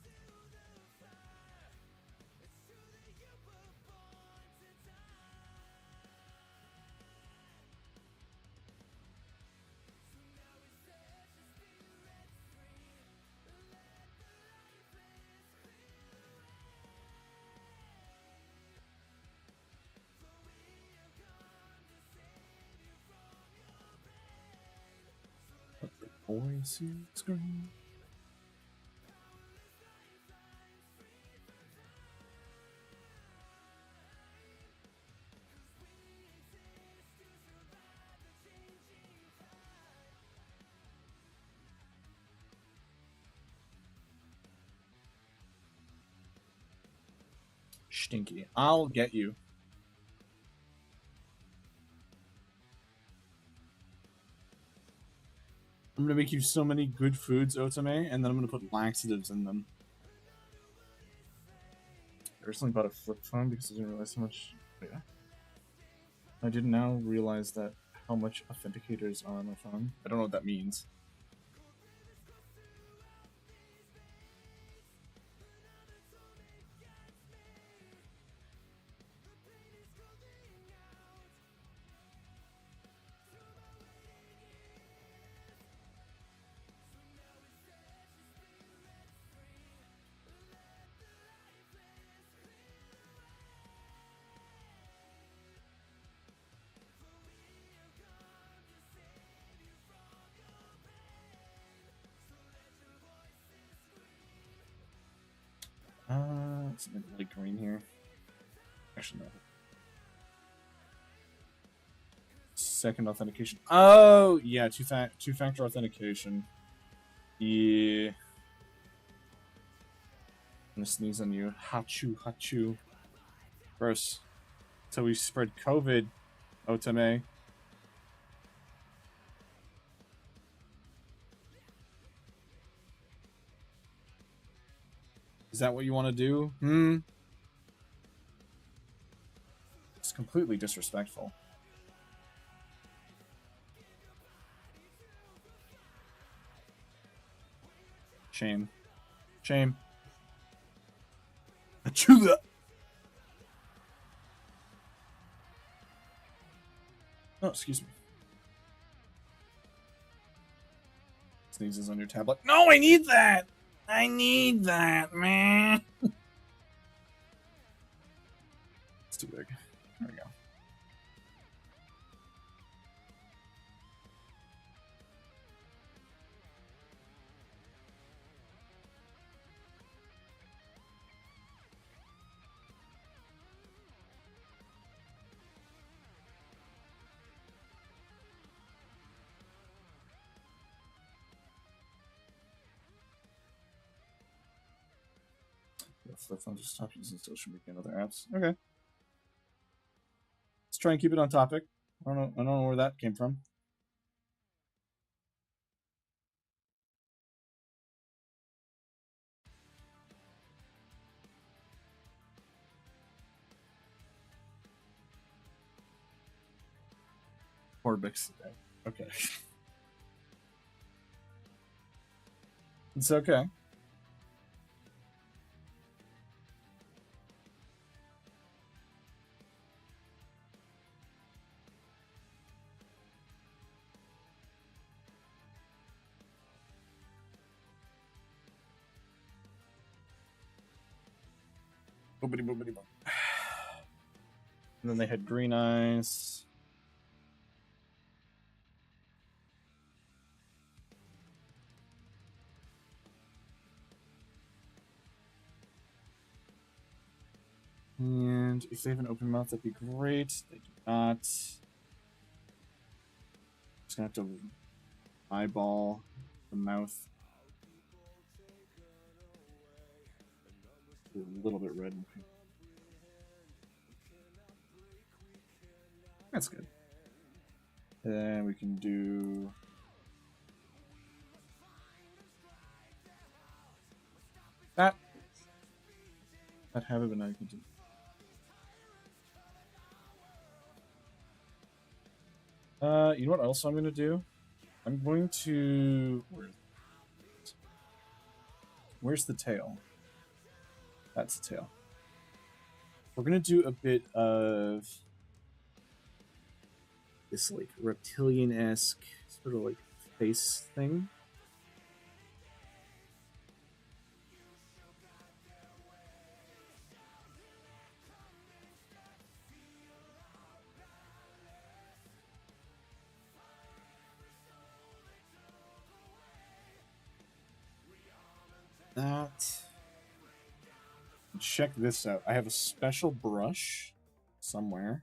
Voice screen. Stinky. I'll get you. I'm gonna make you so many good foods, Otome, and then I'm gonna put laxatives in them. I recently bought a flip phone because I didn't realize how much. Yeah. I did now realize that how much authenticators are on my phone. I don't know what that means. Something light green here. Actually, no. Second authentication. Oh, yeah, two-factor authentication. Yeah. I'm gonna sneeze on you. Hachu, hachu. Gross. So we spread COVID, Otame. Is that what you want to do? It's completely disrespectful. Shame. Shame. Achula! Oh, excuse me. Sneezes on your tablet. No, I need that! I need that, man! It's too big. There we go. Flip phone, just stop using social media and other apps. Okay. Let's try and keep it on topic. I don't know where that came from. Orbix. Okay. It's okay. Boobity boobity boop. And then they had green eyes. And if they have an open mouth, that'd be great. They do not. Just gonna have to eyeball the mouth. A little bit red. That's good. Then we can do that. That habit, but now you can do. You know what else I'm going to do? I'm going to... Where's the tail? That's the tail. We're going to do a bit of this, like, reptilian-esque sort of, like, face thing. That. Check this out. I have a special brush somewhere.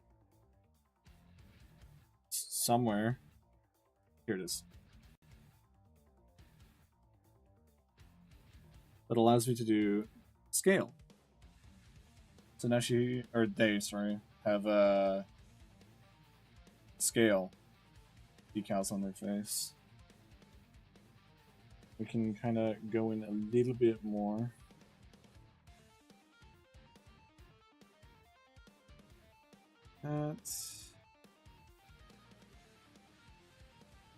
Here it is. That allows me to do scale. So now they have a scale decals on their face. We can kind of go in a little bit more. That's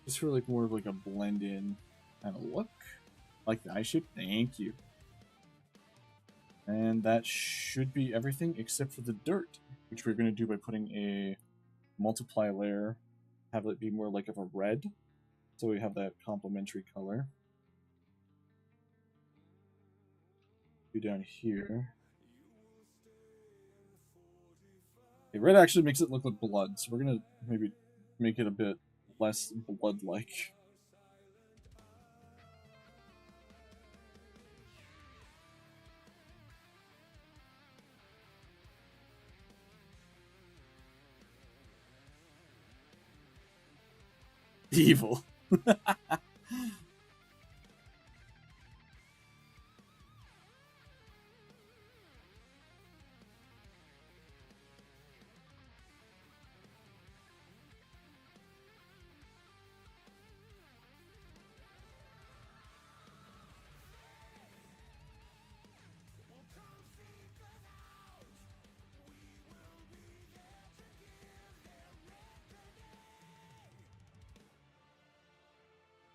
just for like more of like a blend in kind of look. Like the eye shape. Thank you. And that should be everything except for the dirt, which we're going to do by putting a multiply layer, have it be more like of a red, so we have that complementary color. Do down here. Okay, red actually makes it look like blood, so we're going to maybe make it a bit less blood-like. Evil.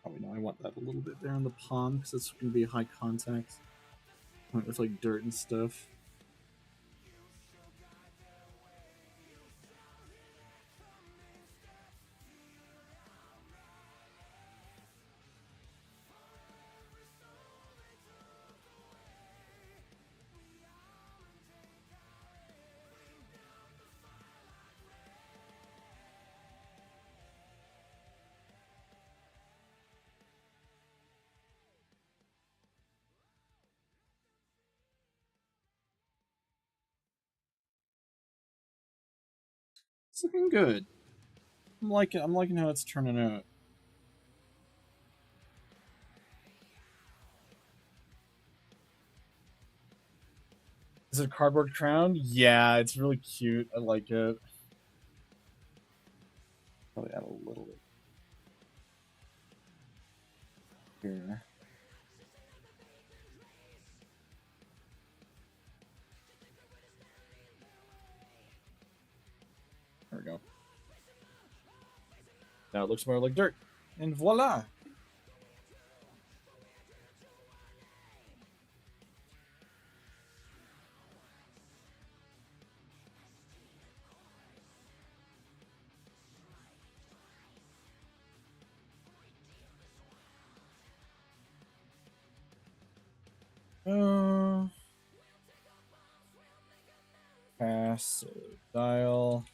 Probably no, I want that a little bit there on the palm because it's going to be a high contact point with like dirt and stuff. It's looking good. I'm liking how it's turning out. Is it a cardboard crown? Yeah, it's really cute. I like it. Probably add a little bit here. There we go. Now it looks more like dirt. And voila! Pass dial.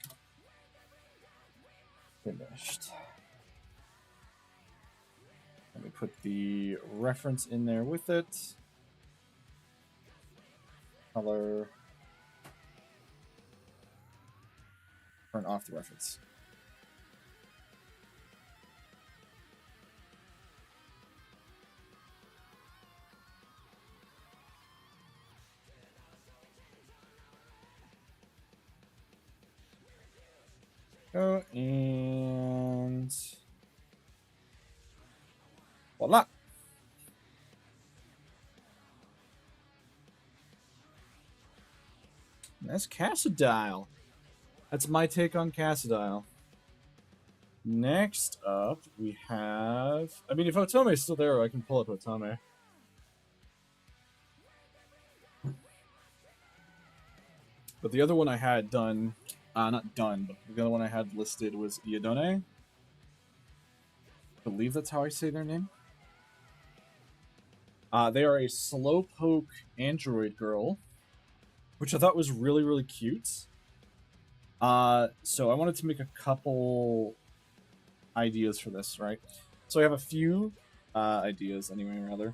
Finished. Let me put the reference in there with it. Color. Turn off the reference. Go and voila. That's Cassadile. That's my take on Cassadile. Next up, we have... I mean, if Otome is still there, I can pull up Otome. But the other one I had done... not done, but the other one I had listed was Iodone. I believe that's how I say their name. They are a slowpoke android girl, which I thought was really, really cute. So I wanted to make a couple ideas for this, right? So I have a few ideas, anyway, rather.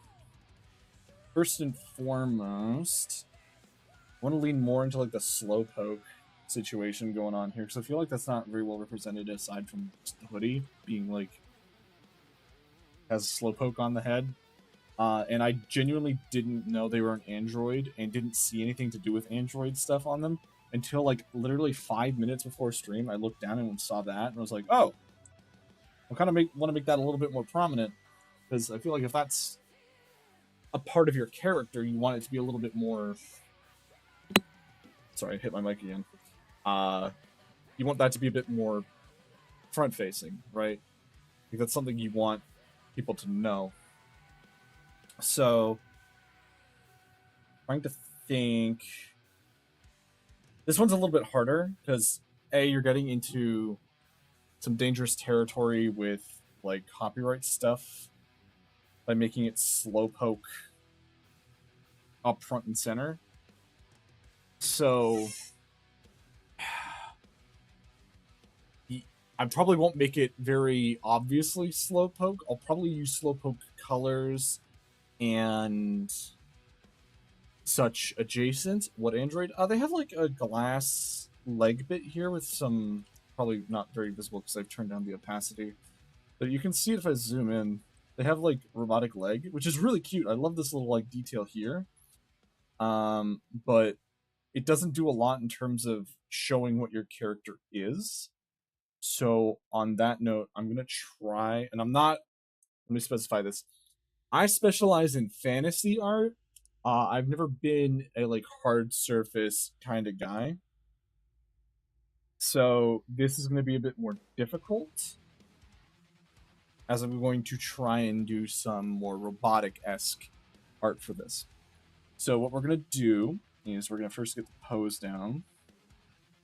First and foremost, I want to lean more into like the slowpoke situation going on here, because I feel like that's not very well represented aside from the hoodie being like has a slowpoke on the head. And I genuinely didn't know they were an android and didn't see anything to do with android stuff on them until like literally 5 minutes before stream. I looked down and saw that and I was like, oh, I kind of want to make that a little bit more prominent, because I feel like if that's a part of your character, you want it to be a little bit more... Sorry, I hit my mic again. You want that to be a bit more front-facing, right? Like that's something you want people to know. So, trying to think... This one's a little bit harder, because A, you're getting into some dangerous territory with like copyright stuff by making it slowpoke up front and center. So I probably won't make it very obviously slowpoke. I'll probably use slowpoke colors and such adjacent. What android? They have like a glass leg bit here with some... Probably not very visible because I've turned down the opacity. But you can see it if I zoom in. They have like robotic leg, which is really cute. I love this little like detail here. But it doesn't do a lot in terms of showing what your character is. So on that note, I'm gonna try, and I'm not. Let me specify this. I specialize in fantasy art. I've never been a like hard surface kind of guy. So this is going to be a bit more difficult, as I'm going to try and do some more robotic-esque art for this. So what we're going to do is we're going to first get the pose down.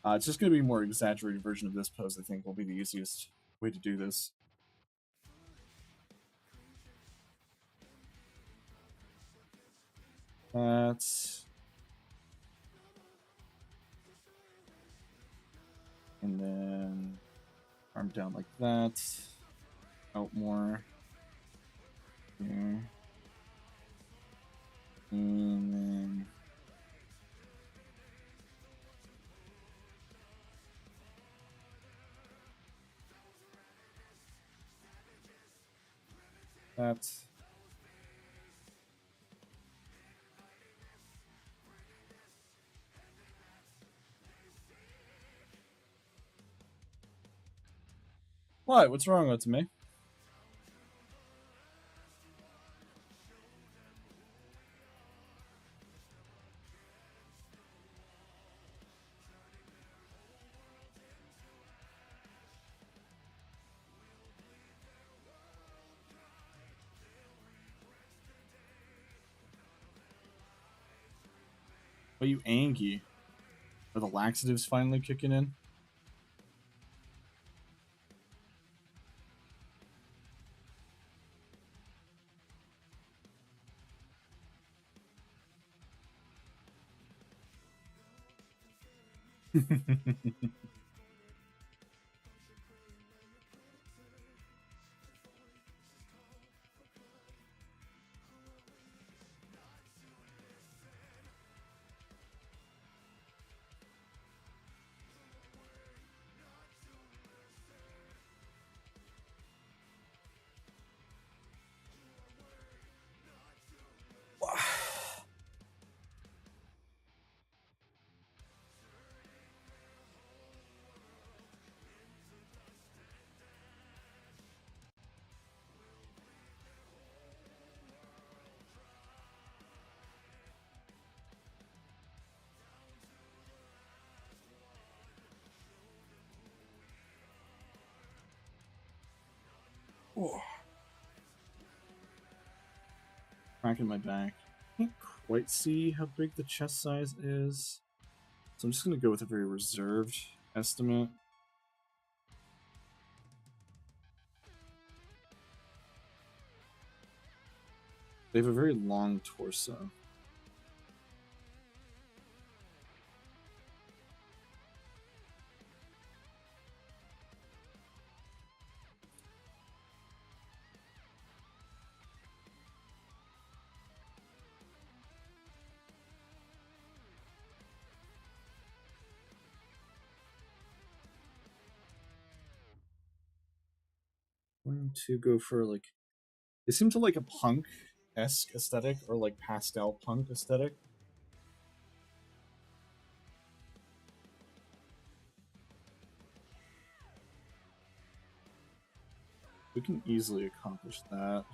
It's just going to be a more exaggerated version of this pose, I think, will be the easiest way to do this. That's... And then arm down like that. Out more. Here. And then that. What? What's wrong with me? Are you angry? Are the laxatives finally kicking in? Oh. Crack in my back. Can't quite see how big the chest size is, so I'm just gonna go with a very reserved estimate. They have a very long torso. Going to go for like, they seem to like a punk-esque aesthetic or like pastel punk aesthetic. We can easily accomplish that.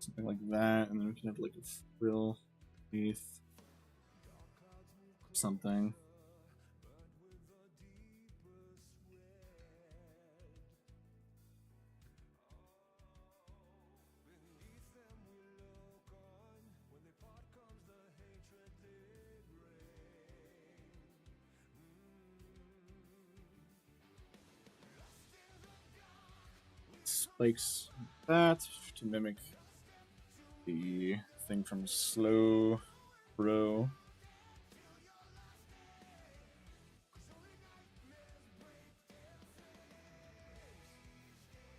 Something like that, and then we can have like a frill beneath something. Spikes that to mimic the thing from Slow Bro.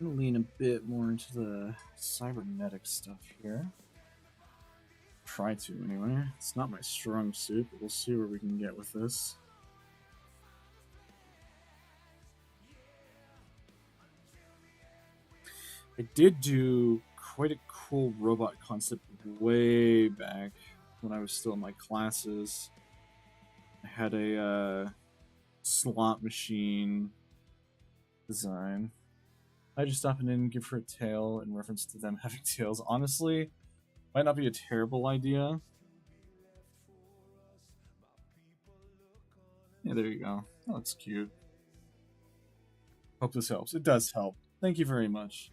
I'm gonna lean a bit more into the cybernetic stuff here. Try to, anyway. It's not my strong suit, but we'll see where we can get with this. I did do quite a cool robot concept way back when I was still in my classes. I had a slot machine design. I just stop in and give her a tail in reference to them having tails. Honestly, might not be a terrible idea. Yeah, there you go. Oh, that's cute. Hope this helps. It does help. Thank you very much.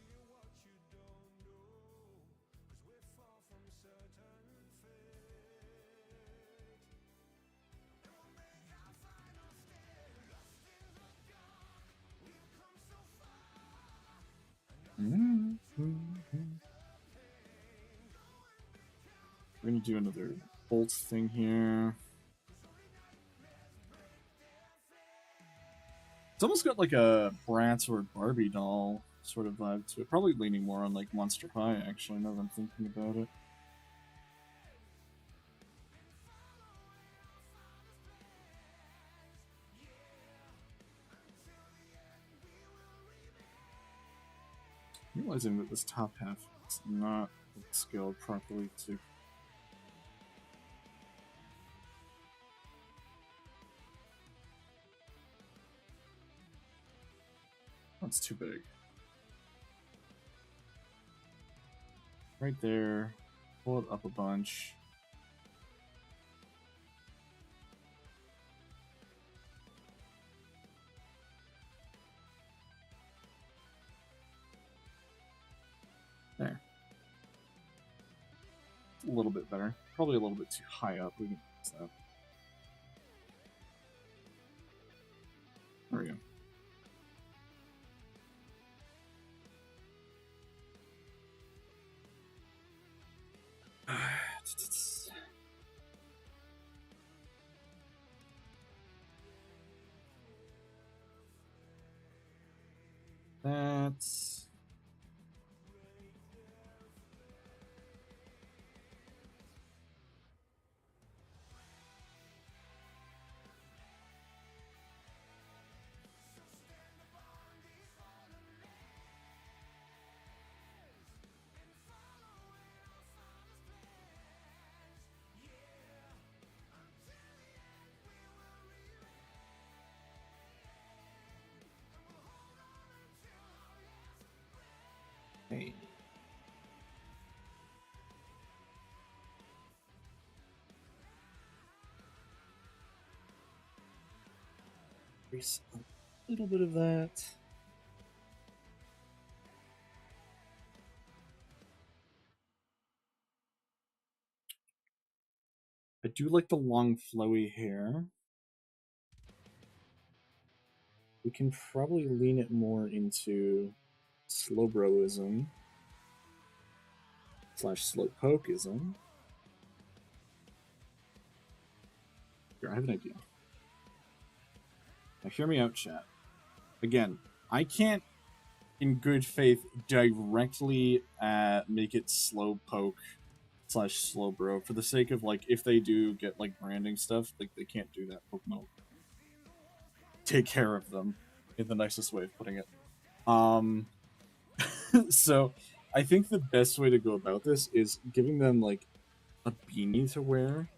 We're gonna do another bolt thing here. It's almost got like a Bratz or Barbie doll sort of vibe to it. Probably leaning more on like Monster High, actually, now that I'm thinking about it. Realizing that this top half is not scaled properly to... That's too big. Right there. Pull it up a bunch. There. A little bit better. Probably a little bit too high up. We can fix that. There we go. That's... Hey. Increase a little bit of that. I do like the long flowy hair. We can probably lean it more into slowbroism / slowpokeism. Here, I have an idea. Now hear me out, chat. Again, I can't, in good faith, directly make it slowpoke / slowbro for the sake of, like, if they do get, like, branding stuff, like, they can't do that. Pokemon take care of them, in the nicest way of putting it. So, I think the best way to go about this is giving them, like, a beanie to wear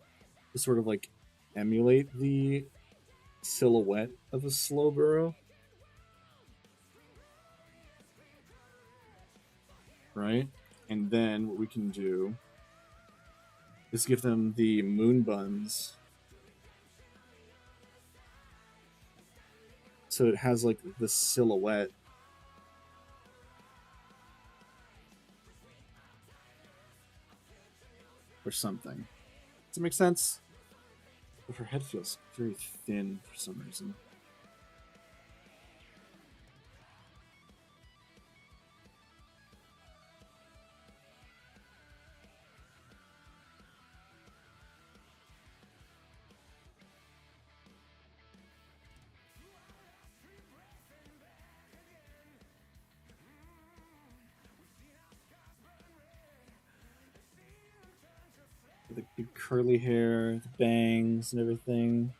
to sort of, like, emulate the silhouette of a Slowbro. Right? And then what we can do is give them the moon buns. So it has, like, the silhouette. Or something. Does it make sense? But her head feels very thin for some reason. The cute curly hair, the bangs, and everything.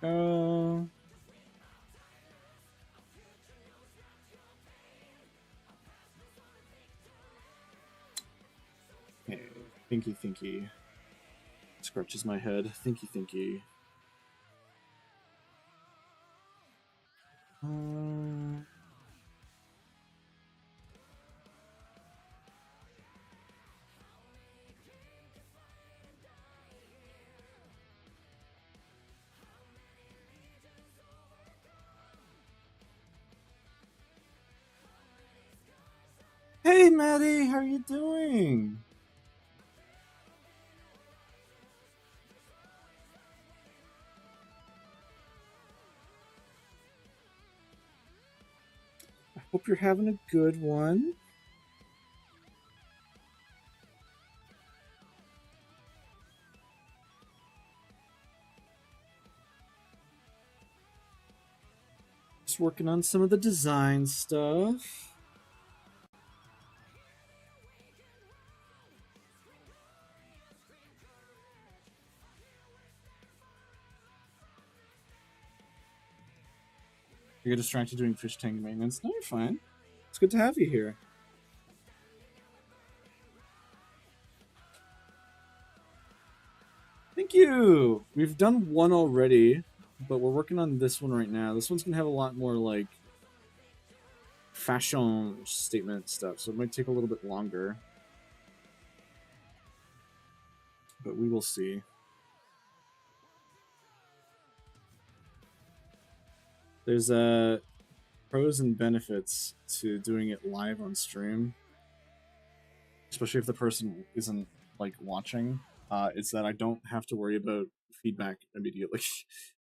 Oh. Okay, thinky. Scratches my head. Thinky. Hey, Maddie, how are you doing? I hope you're having a good one. Just working on some of the design stuff. You're distracted doing fish tank maintenance. No, you're fine. It's good to have you here. Thank you! We've done one already, but we're working on this one right now. This one's gonna have a lot more, like, fashion statement stuff, so it might take a little bit longer. But we will see. There's pros and benefits to doing it live on stream, especially if the person isn't like watching. It's that I don't have to worry about feedback immediately.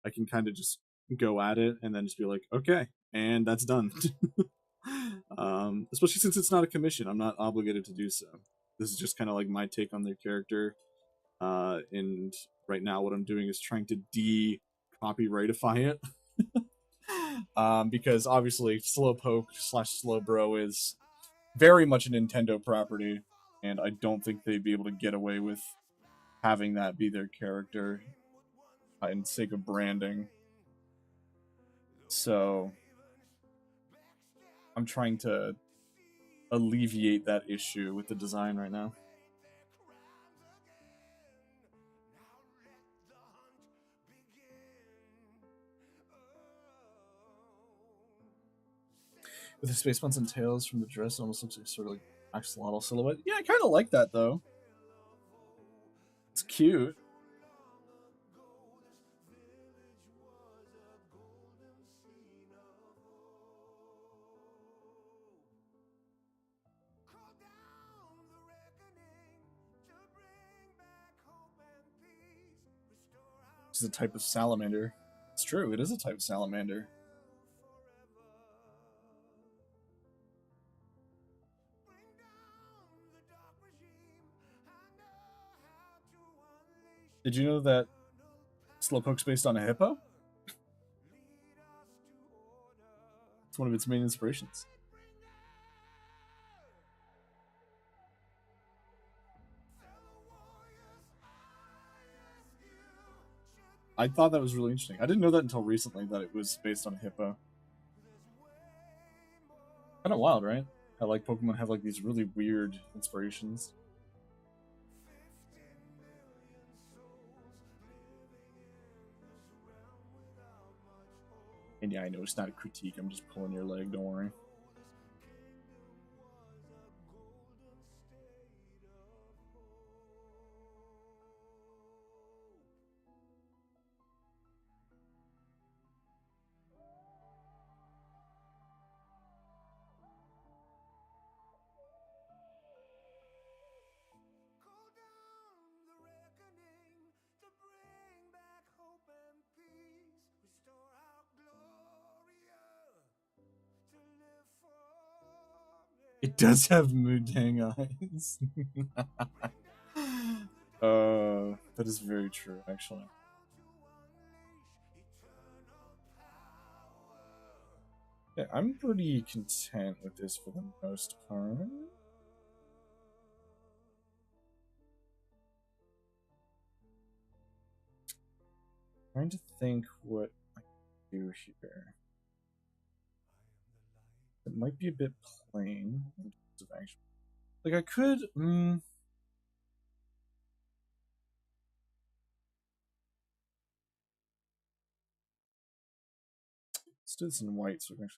I can kind of just go at it and then just be like, okay, and that's done. Especially since it's not a commission, I'm not obligated to do so. This is just kind of like my take on their character. And right now, what I'm doing is trying to de-copyrightify it. Because obviously Slowpoke/Slowbro is very much a Nintendo property, and I don't think they'd be able to get away with having that be their character in sake of branding. So I'm trying to alleviate that issue with the design right now. With the space buns and tails from the dress, it almost looks like sort of like axolotl silhouette. Yeah, I kind of like that though. It's cute. It's a type of salamander. It's true, it is a type of salamander. Did you know that Slowpoke's based on a hippo? It's one of its main inspirations. I thought that was really interesting. I didn't know that until recently, that it was based on a hippo. Kind of wild, right? How like Pokemon have like these really weird inspirations. And yeah, I know it's not a critique. I'm just pulling your leg. Don't worry. It does have Moodang eyes. That is very true, actually. Yeah, I'm pretty content with this for the most part. Trying to think what I can do here. It might be a bit plain in terms of action. Like I could, let's do this in white so we can actually.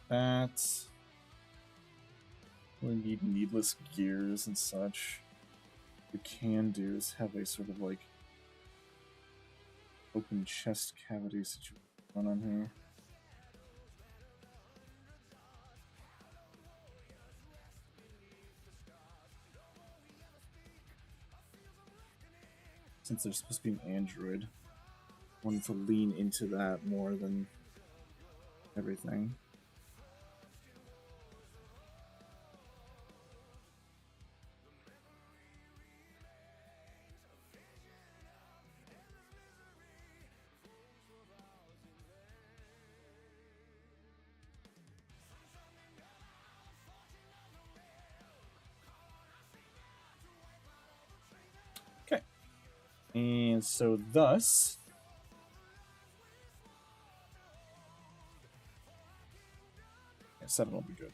That we need needless gears and such. What we can do is have a sort of like open chest cavity situation going on here. Since they're supposed to be an android, I wanted to lean into that more than everything. Okay. And so thus, yeah, 7 will be good.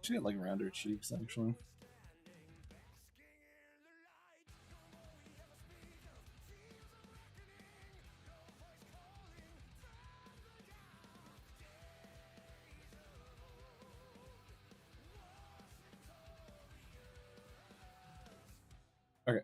She got like rounder cheeks actually. Okay.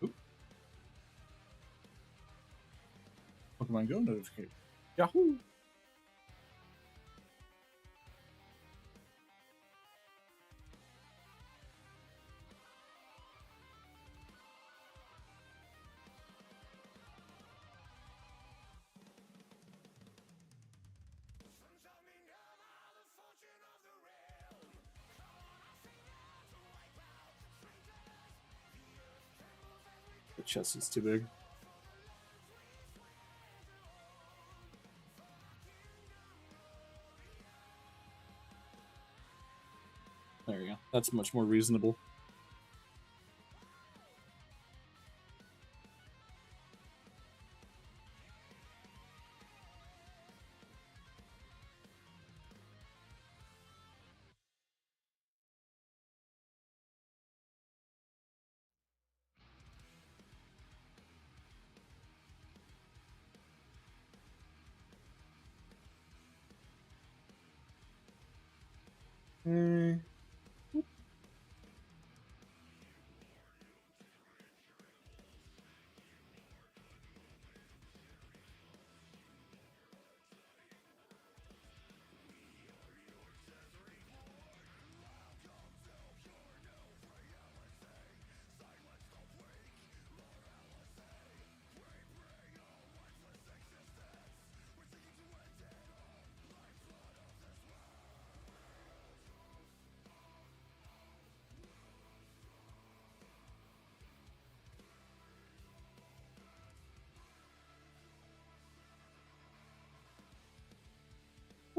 Oop. Pokemon Go notification. Yahoo! The chest is too big. There you go. That's much more reasonable.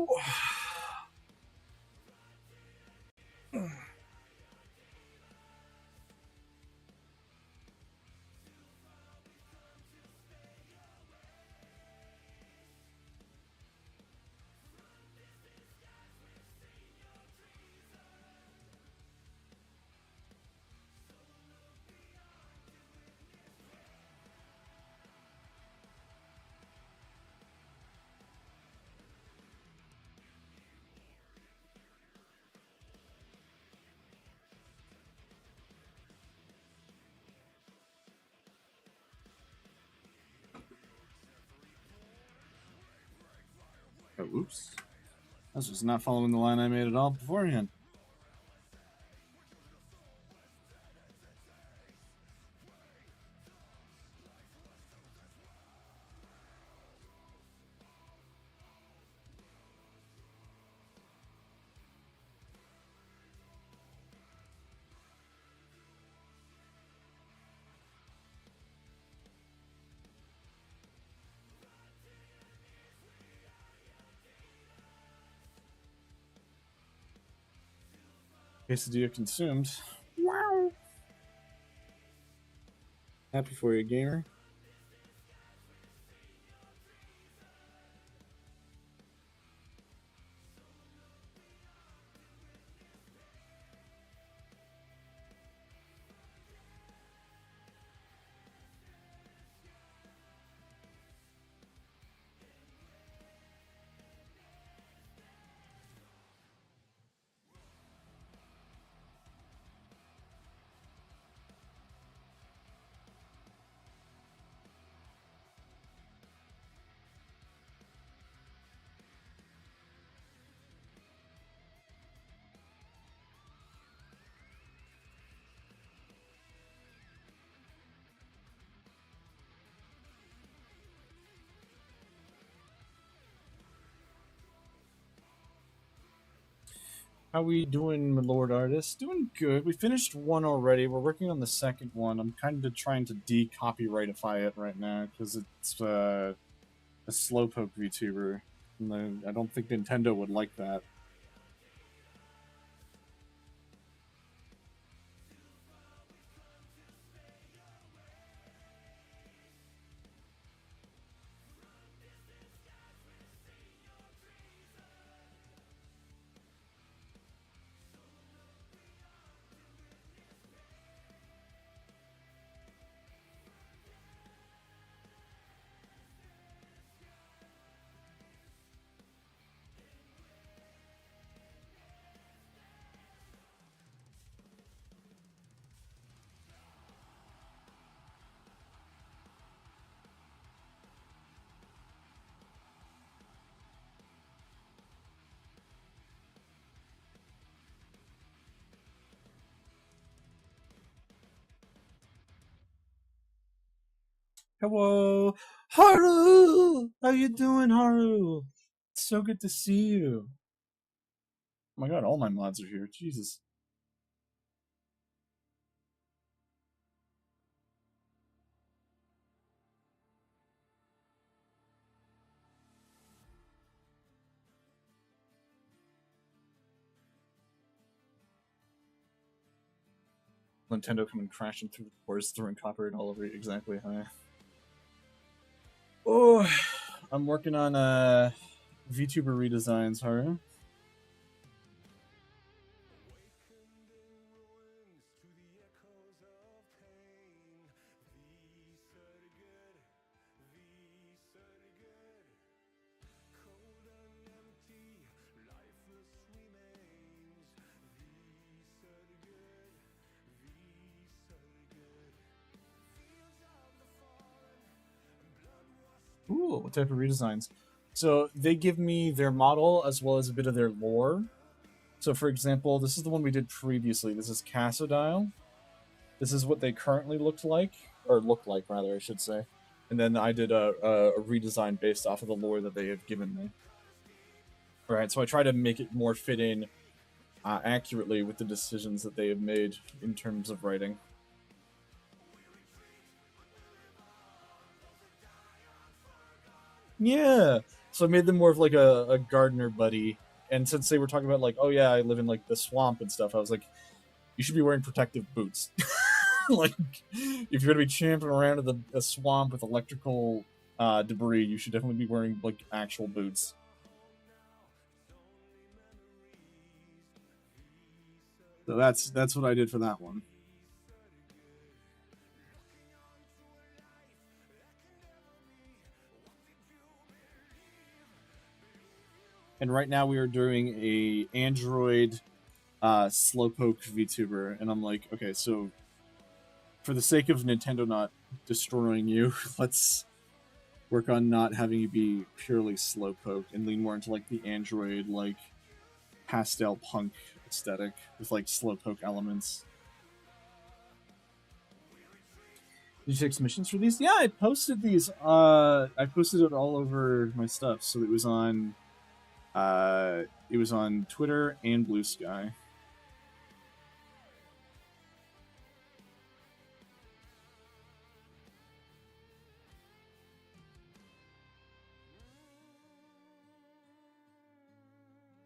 Oh, oops. I was just not following the line I made at all beforehand. Quesadilla consumed. Wow. Happy for you, gamer. How we doing, my lord artist? Doing good. We finished one already. We're working on the second one. I'm kind of trying to de-copyrightify it right now because it's a slowpoke VTuber. And I don't think Nintendo would like that. Hello, Haru. How you doing, Haru? It's so good to see you. Oh my god, all my mods are here. Jesus. Nintendo coming crashing through the doors, throwing copyright all over you. Exactly, huh? Oh, I'm working on VTuber redesigns, Haru. Ooh, what type of redesigns? So they give me their model as well as a bit of their lore. So for example, this is the one we did previously. This is Cassodile. This is what they currently look like rather, I should say. And then I did a redesign based off of the lore that they have given me. Alright, so I try to make it more fit in accurately with the decisions that they have made in terms of writing. Yeah, So I made them more of like a gardener buddy. And since they were talking about like, oh yeah, I live in like the swamp and stuff, I was like, you should be wearing protective boots. Like, if you're gonna be champing around in the swamp with electrical debris, you should definitely be wearing like actual boots. So that's what I did for that one. And right now we are doing a Android slowpoke VTuber, and I'm like, okay, so for the sake of Nintendo not destroying you, let's work on not having you be purely slowpoke and lean more into like the Android like pastel punk aesthetic with like slowpoke elements. Did you take submissions for these? Yeah, I posted these. I posted it all over my stuff, so it was on Twitter and Blue Sky.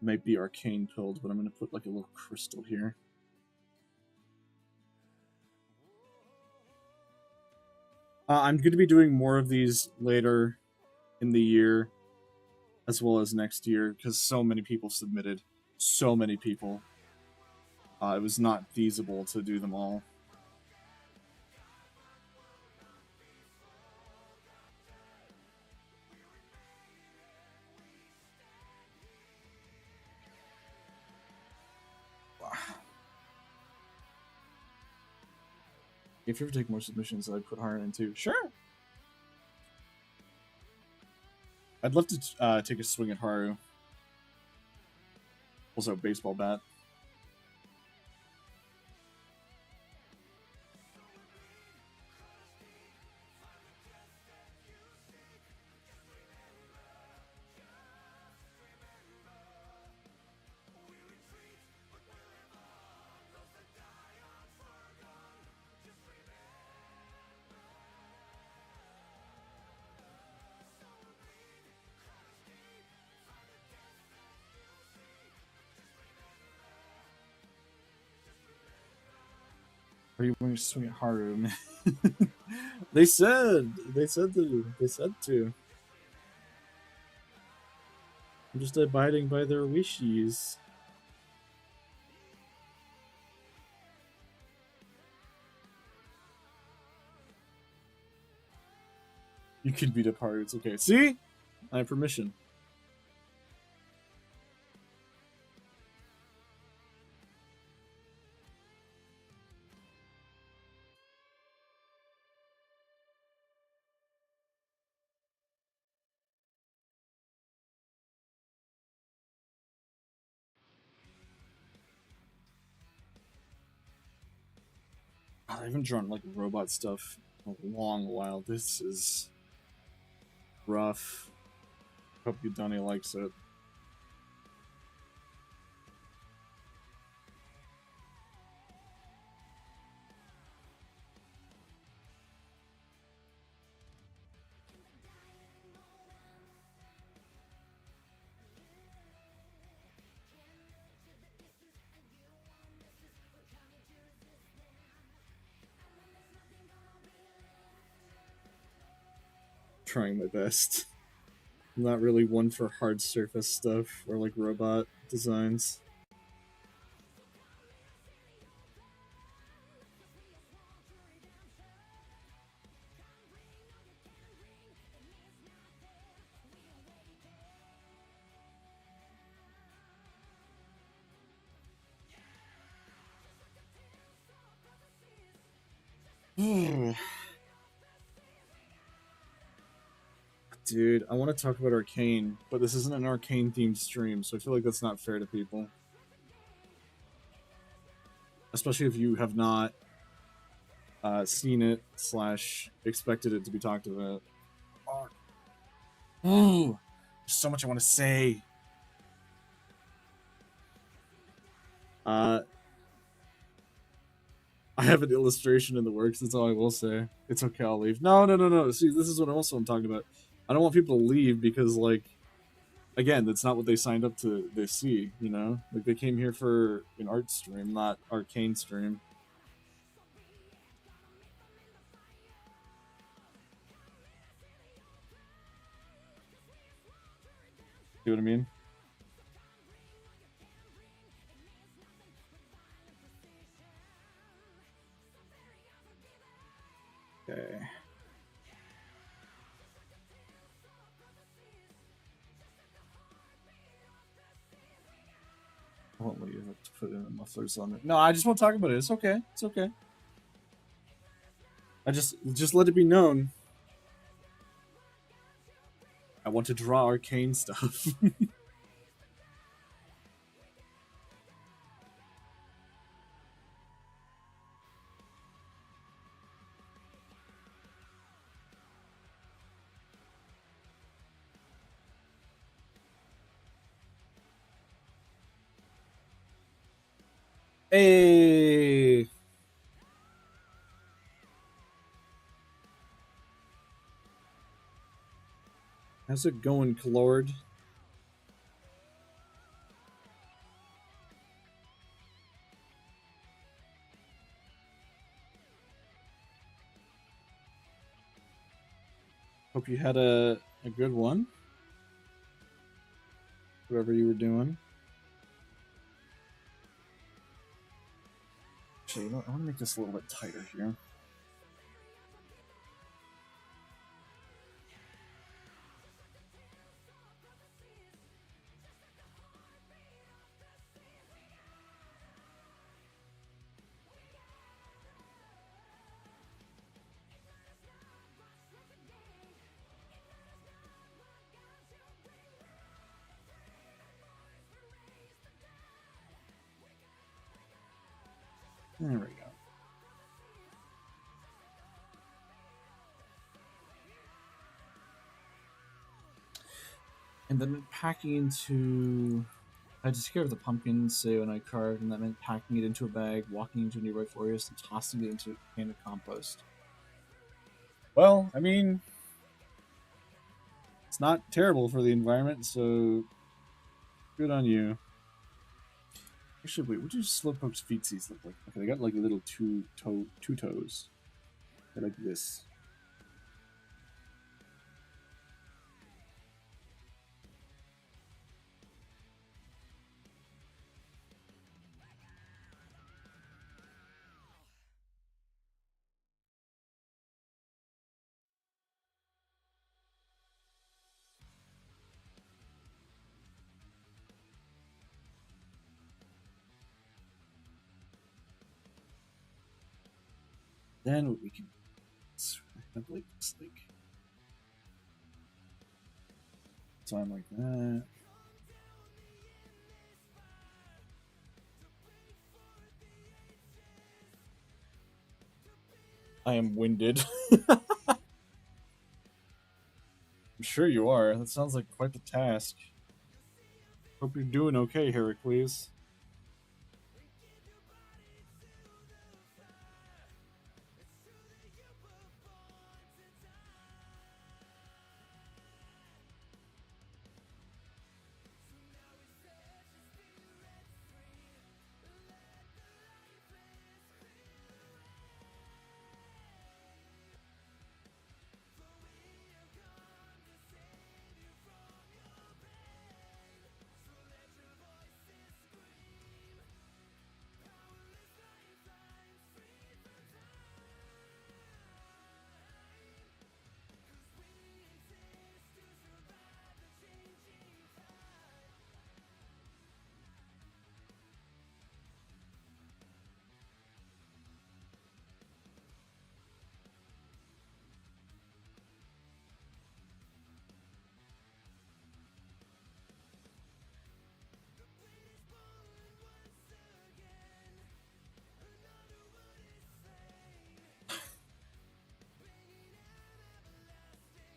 Might be arcane pilled, but I'm gonna put like a little crystal here. I'm going to be doing more of these later in the year, as well as next year, because so many people submitted. So many people. It was not feasible to do them all. If you ever take more submissions, I'd put Haru in too. Sure. I'd love to take a swing at Haru. Also, baseball bat. Are you going to swing at Haru, man? They said to. I'm just abiding by their wishes. You can beat up Haru, it's okay. See? I have permission. I haven't drawn like robot stuff in a long while. This is rough. Hope Donnie likes it. Trying my best. I'm not really one for hard surface stuff or like robot designs. Dude, I want to talk about Arcane, but this isn't an Arcane themed stream, so I feel like that's not fair to people. Especially if you have not seen it / expected it to be talked about. Ooh, there's so much I want to say. I have an illustration in the works, that's all I will say. It's okay, I'll leave. No. See, this is what I'm talking about. I don't want people to leave because, like, again, that's not what they signed up to see, you know? Like, they came here for an art stream, not arcane stream. See what I mean? Okay. I won't let you have to put in the mufflers on it. No, I just won't talk about it. It's okay. It's okay. I just let it be known. I want to draw arcane stuff. Hey. How's it going, Clord? Hope you had a good one. Whatever you were doing. Actually, you know, I want to make this a little bit tighter here. There we go. And then packing into... I just care of the pumpkins, say when I carved, and that meant packing it into a bag, walking into a nearby forest, and tossing it into a can of compost. Well, I mean, it's not terrible for the environment, so good on you. Actually, wait, what do Slowpoke's feetsies look like? Okay, they got like little two toes. They're like this. Then what we can have like this, like so I'm like that. I am winded. I'm sure you are. That sounds like quite the task. Hope you're doing okay, Heracles.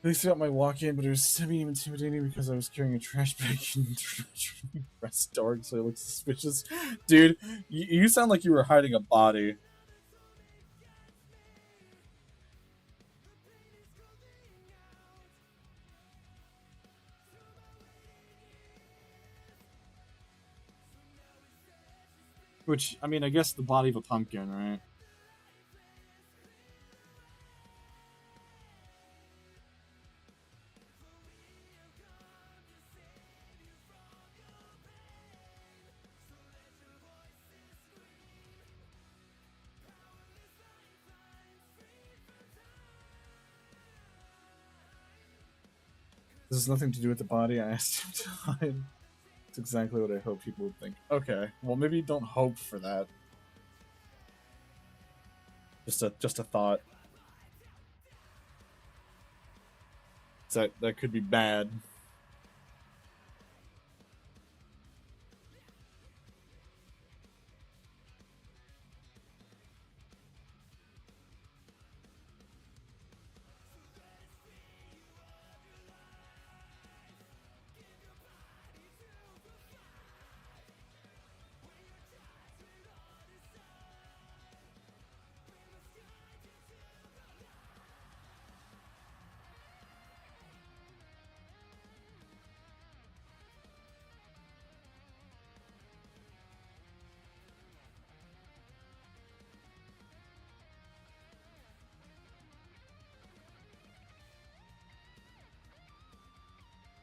They set up my walk-in, but it was semi-intimidating because I was carrying a trash bag and pressed dark, so it looked suspicious. Dude, you sound like you were hiding a body. Which, I mean, I guess the body of a pumpkin, right? This has nothing to do with the body. I asked him to hide. It's exactly what I hope people would think. Okay, well, maybe don't hope for that. Just a thought. That could be bad.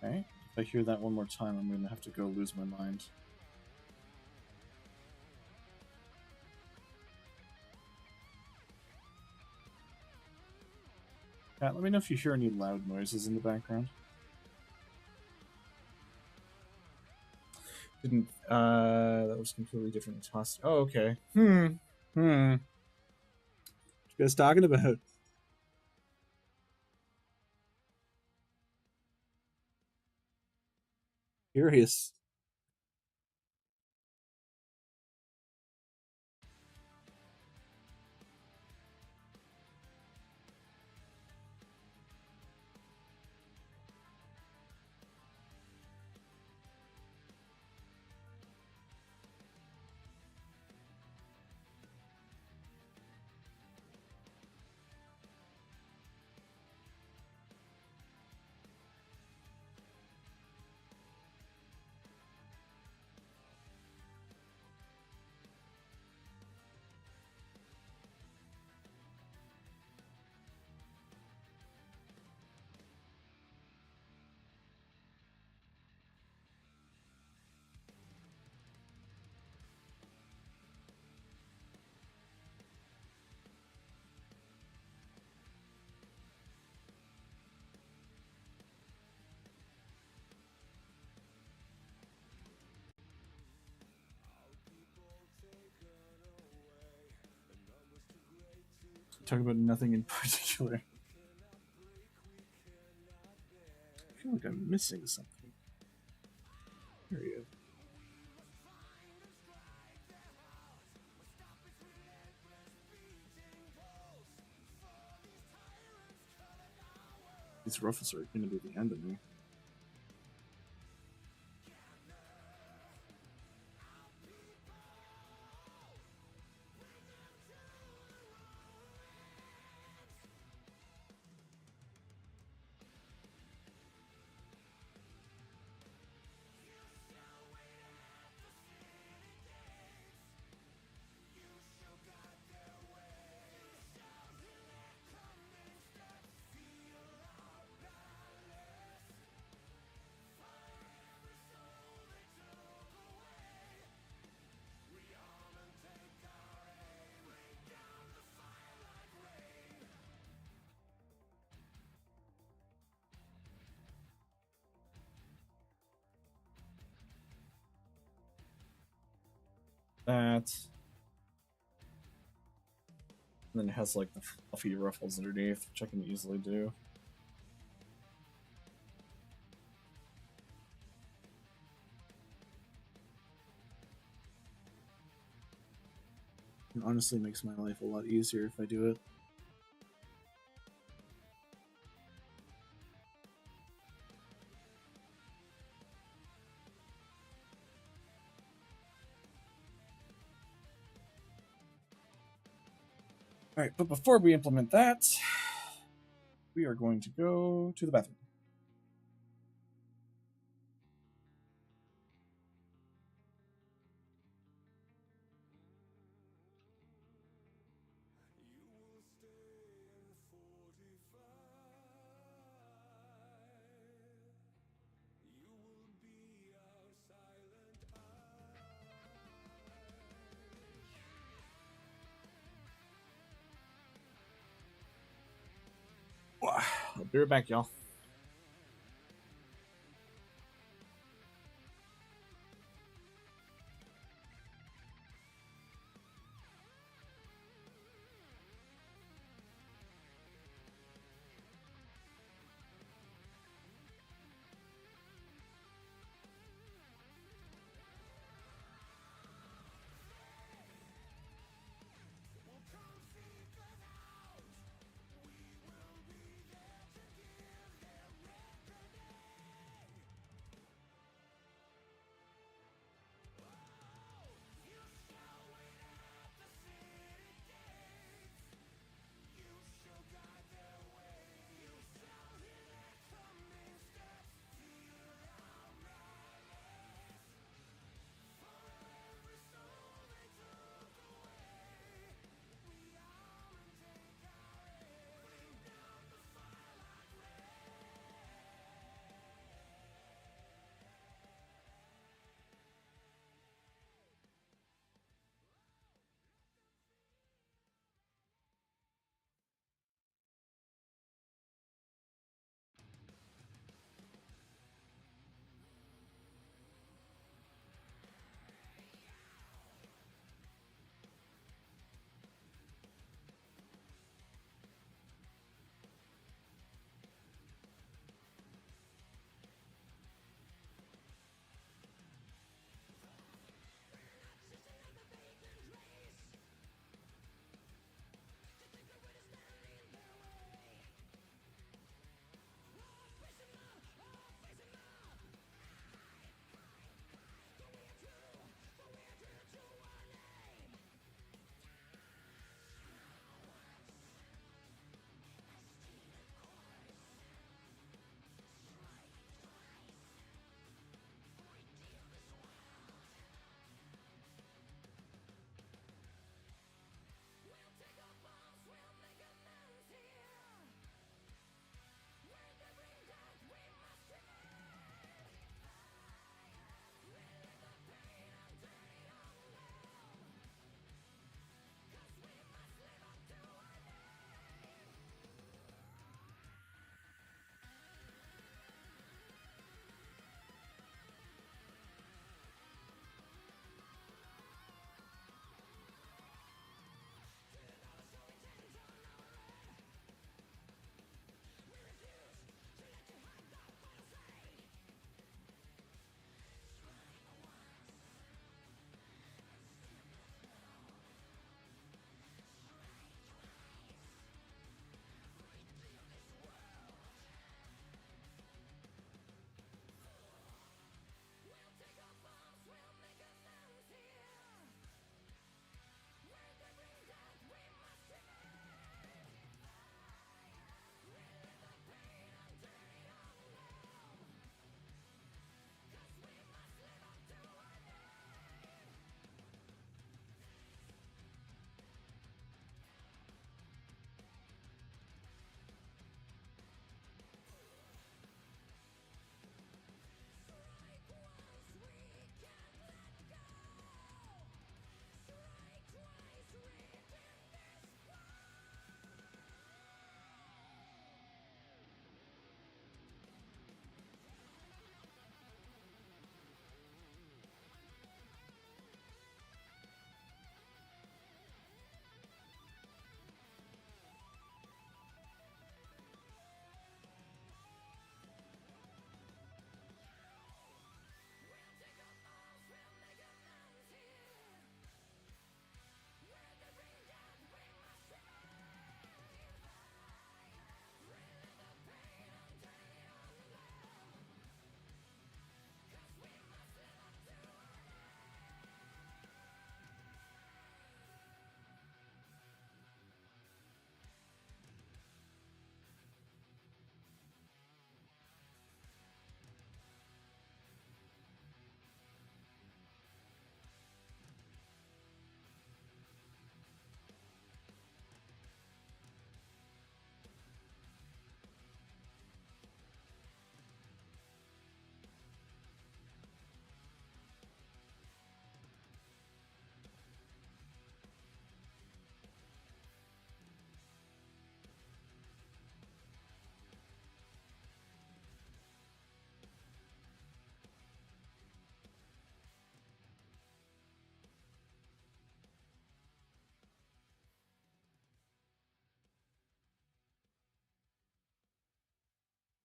Okay, if I hear that one more time, I'm gonna have to go lose my mind. Cat, let me know if you hear any loud noises in the background. Didn't, that was completely different. Oh, okay. What you guys talking about? Curious. Talk about nothing in particular. I feel like I'm missing something. Here we go. These ruffles are going to be the end of me. That. And then it has like the fluffy ruffles underneath, which I can easily do. It honestly makes my life a lot easier if I do it. Alright, but before we implement that, we are going to go to the bathroom. Be right back, y'all.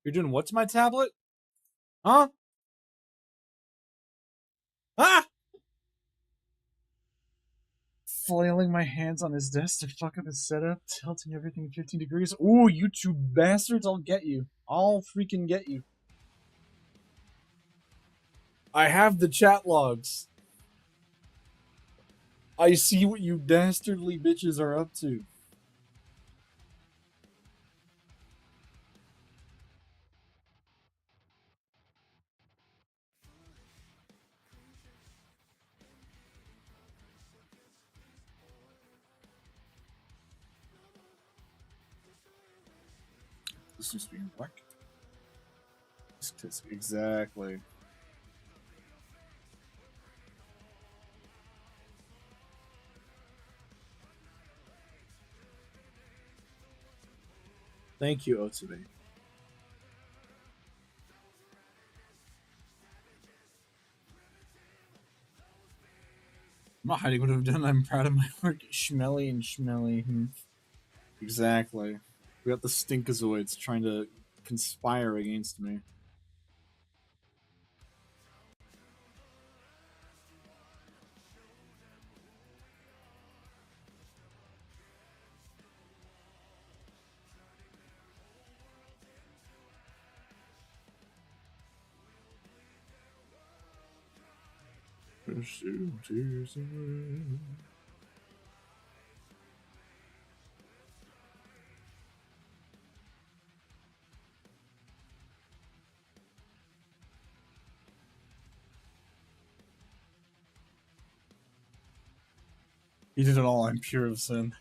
You're doing what to my tablet? Huh? Ah! Flailing my hands on his desk to fuck up his setup, tilting everything 15 degrees. Ooh, you two bastards, I'll get you. I'll freaking get you. I have the chat logs. I see what you dastardly bitches are up to. This needs to be in black. Exactly. Thank you, Otsube. I'm not hiding what I've done. I'm proud of my work. Schmelly and schmelly. Exactly. We got the stinkazoids trying to conspire against me. He did it all. I'm pure of sin.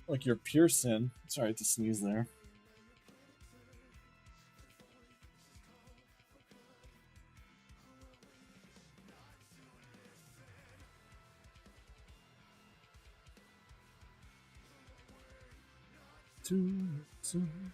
Like you're pure sin. Sorry to sneeze there. Too soon.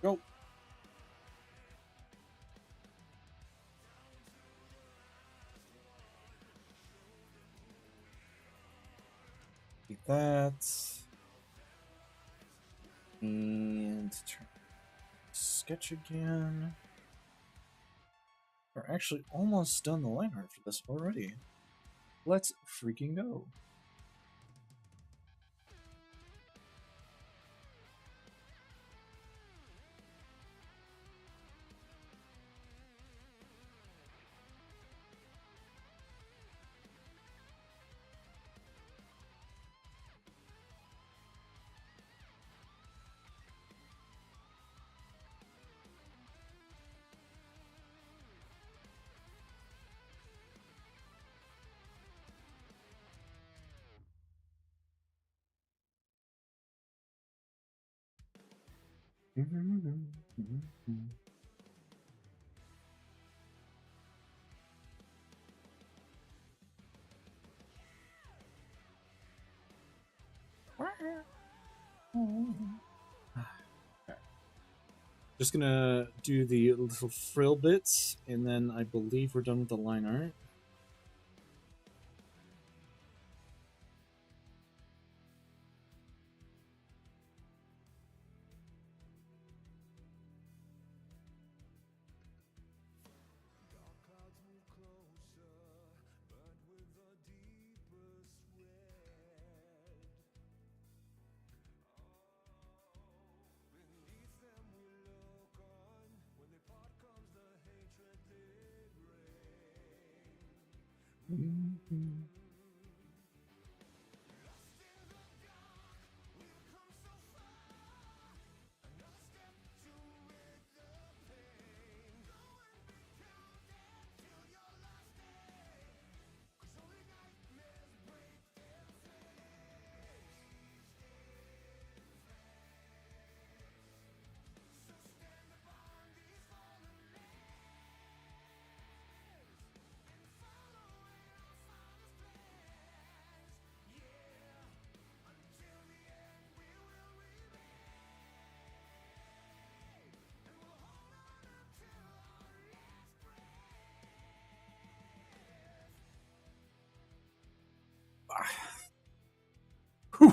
Go. Get that. And sketch again. We're actually almost done the line art for this already. Let's freaking go. Just gonna do the little frill bits, and then I believe we're done with the line art.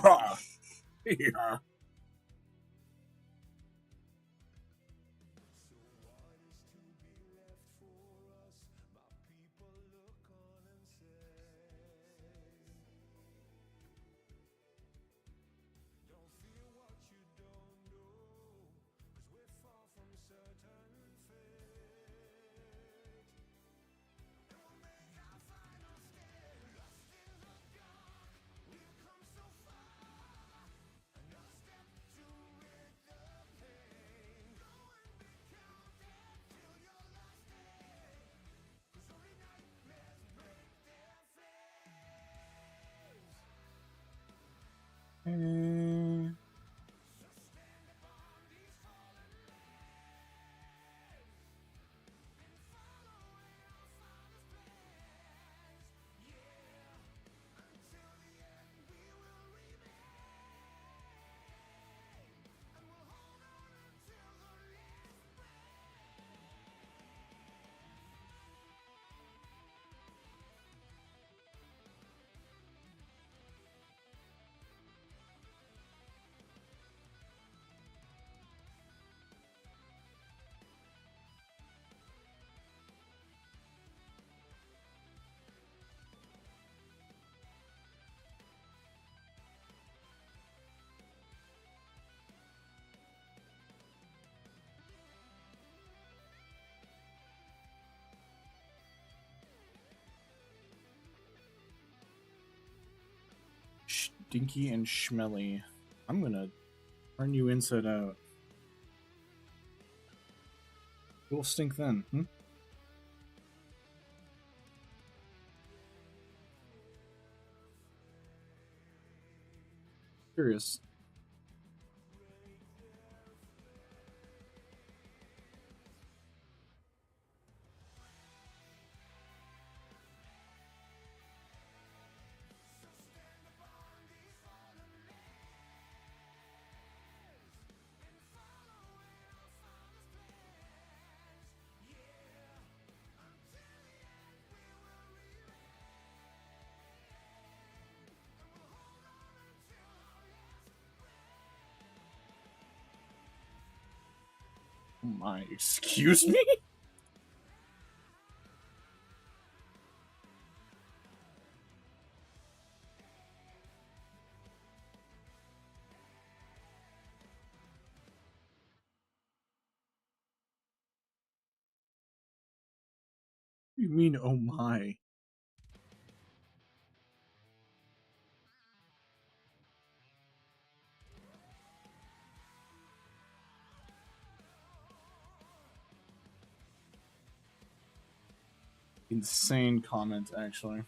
Yeah. Stinky and Schmelly. I'm gonna turn you inside out. You'll stink then, hmm? Curious. Oh my, excuse me? What do you mean, oh my? Insane comment, actually.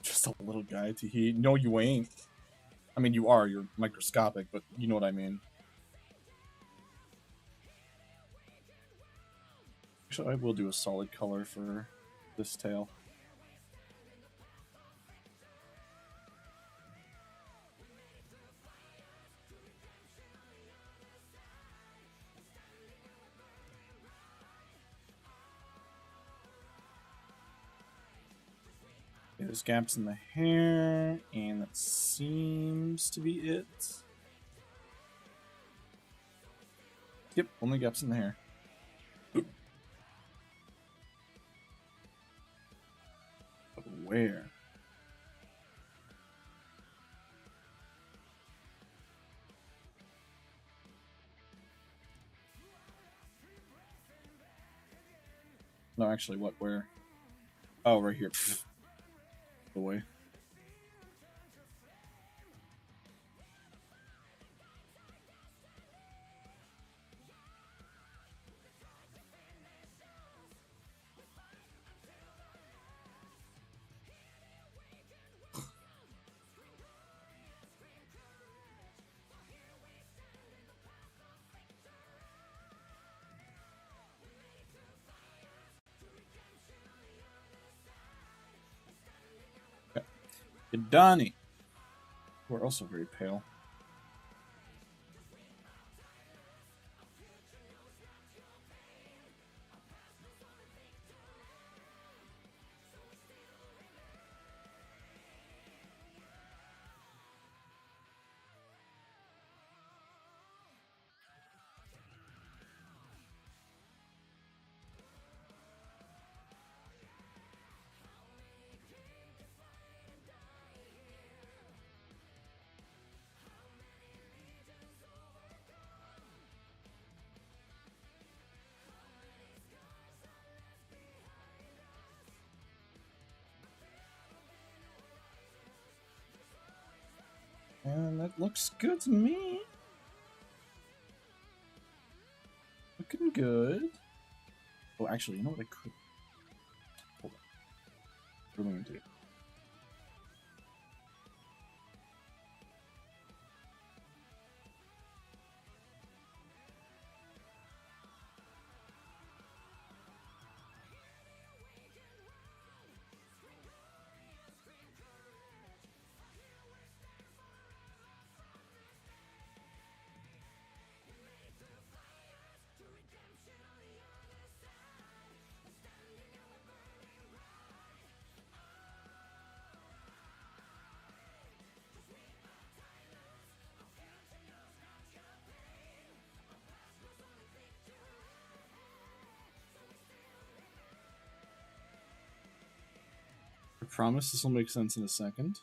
Just a little guy to heat. No, you ain't. I mean, you are. You're microscopic, but you know what I mean. Actually, I will do a solid color for this tail. Okay, there's gaps in the hair, and that seems to be it. Yep, only gaps in the hair. But where? No, actually, what? Where? Oh, right here. Pfft. The way. Donnie, who are also very pale. And that looks good to me. Looking good. Oh, actually, you know what I could... Hold on. What am I going to do? I promise this will make sense in a second.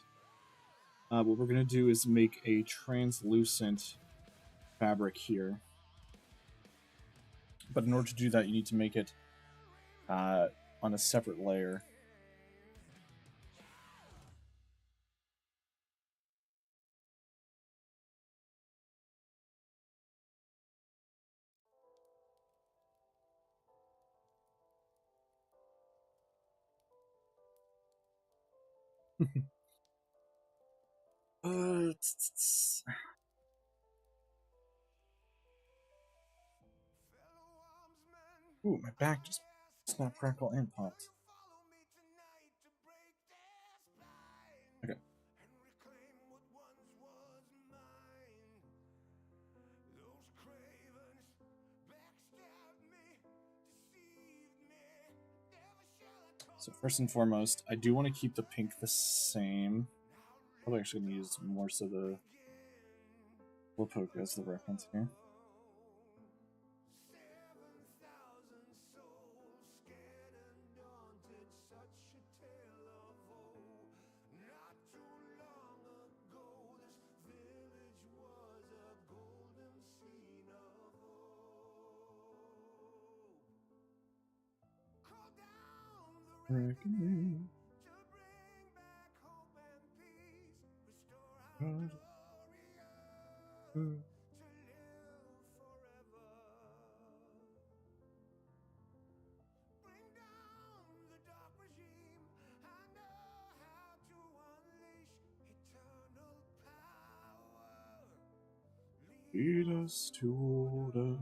What we're going to do is make a translucent fabric here. But in order to do that, you need to make it on a separate layer. Ooh, my back just snapped, crackle, and popped. Okay. So first and foremost, I do want to keep the pink the same. Probably actually going to use more so the Slowpoke as the reference here. Reckoning. Lead us to order.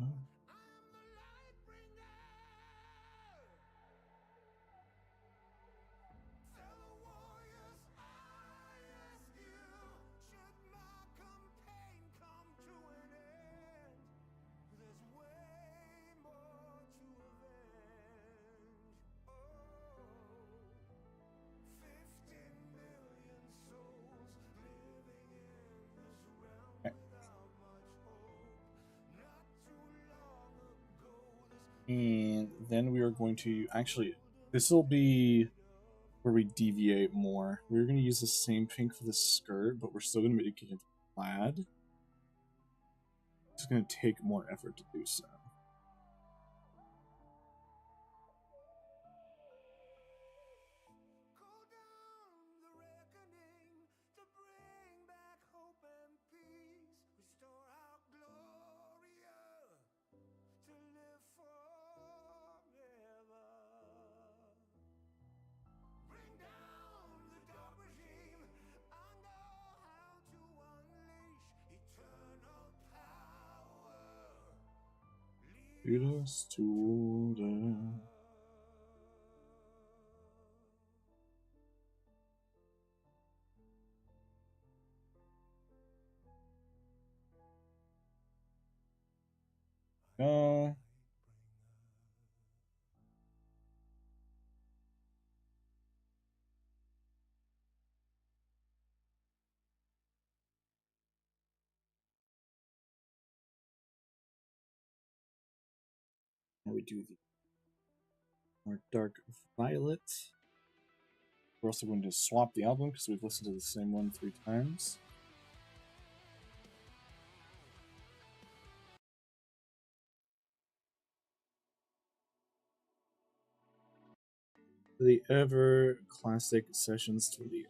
And then we are going to actually, this will be where we deviate more. We're going to use the same pink for the skirt, but we're still going to make it plaid. It's going to take more effort to do so. Lead us to order. go. Now we do the more dark violet. We're also going to swap the album because we've listened to the same one 3 times. The ever classic Session Studio.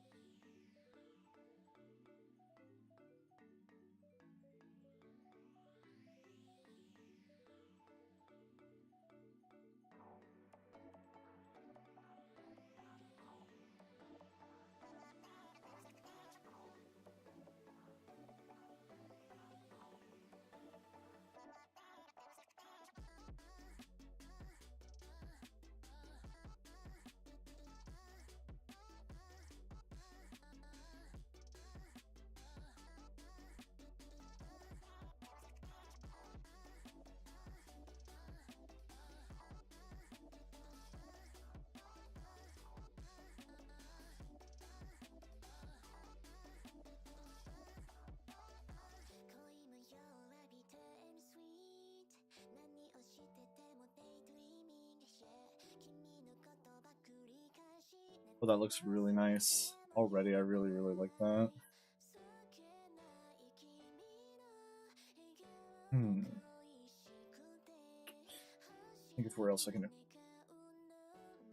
Oh, that looks really nice. Already, I really, really like that. Think of where else I can do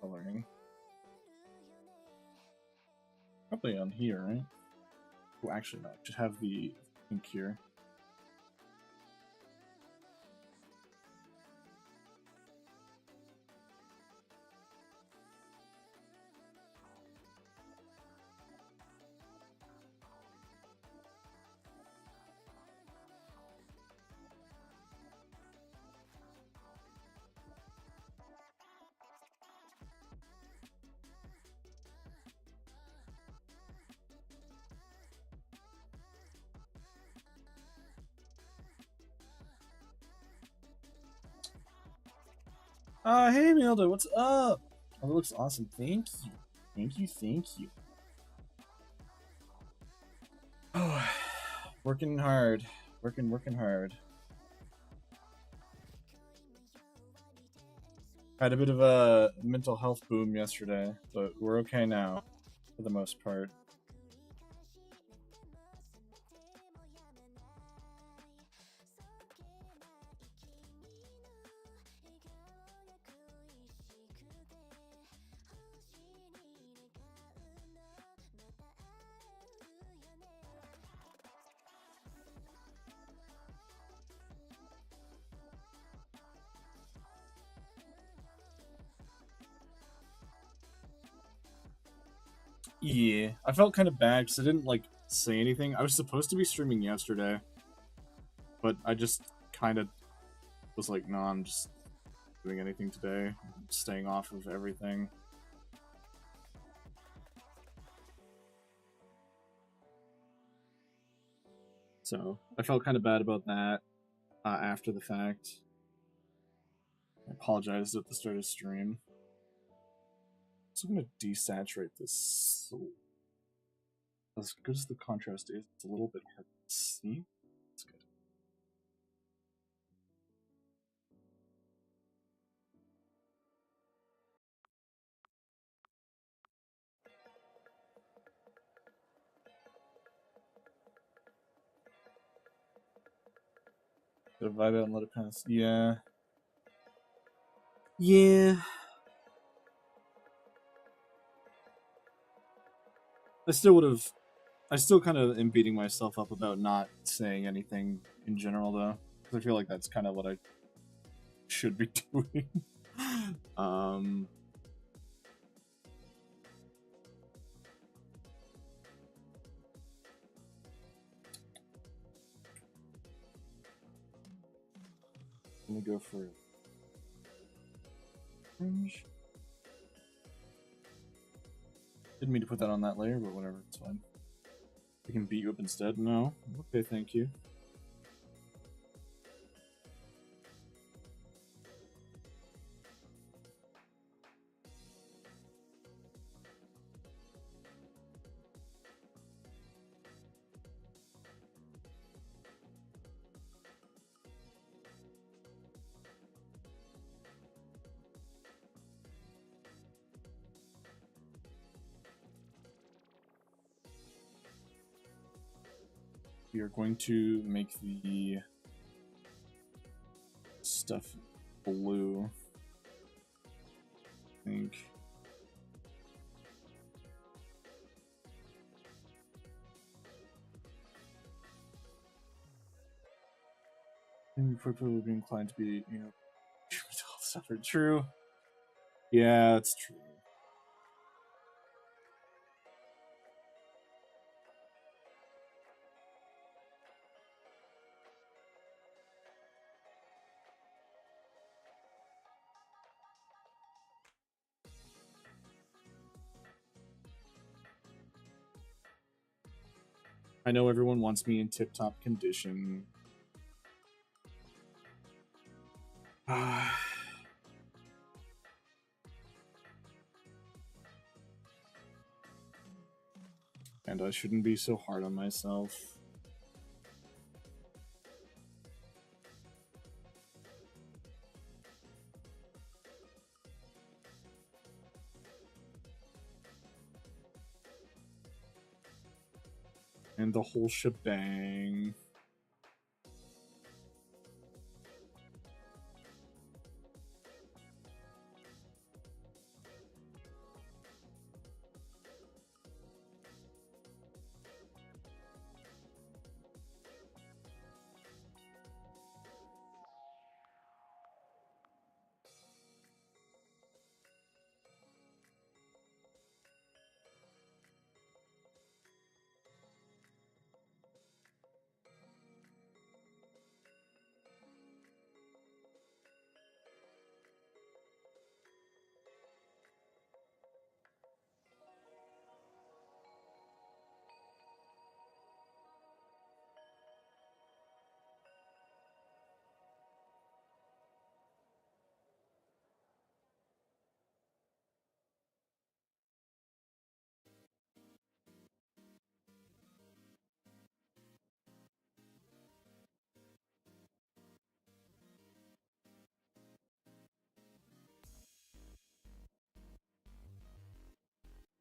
coloring. Probably on here, right? Oh, actually, no. Just have the pink here. Hey Milda, what's up? Oh, that looks awesome. Thank you. Thank you, thank you. Oh, working hard. Working hard. Had a bit of a mental health boom yesterday, but we're okay now, for the most part. Yeah, I felt kind of bad because I didn't like say anything. I was supposed to be streaming yesterday, but I just kind of was like, no, I'm just doing anything today, staying off of everything. So I felt kind of bad about that after the fact. I apologized at the start of stream. So I'm going to desaturate this. So as good as the contrast is, it's a little bit hard to see. That's good. Gotta vibe out and let it pass. Yeah. Yeah. I still kind of am beating myself up about not saying anything in general, though. Because I feel like that's kind of what I should be doing. Let me go for fringe. Didn't mean to put that on that layer, but whatever, it's fine. I can beat you up instead? No? Okay, thank you. we are going to make the stuff blue. I think. And purple would be inclined to be, stuff are true. Yeah, that's true. I know everyone wants me in tip-top condition. And I shouldn't be so hard on myself. And the whole shebang.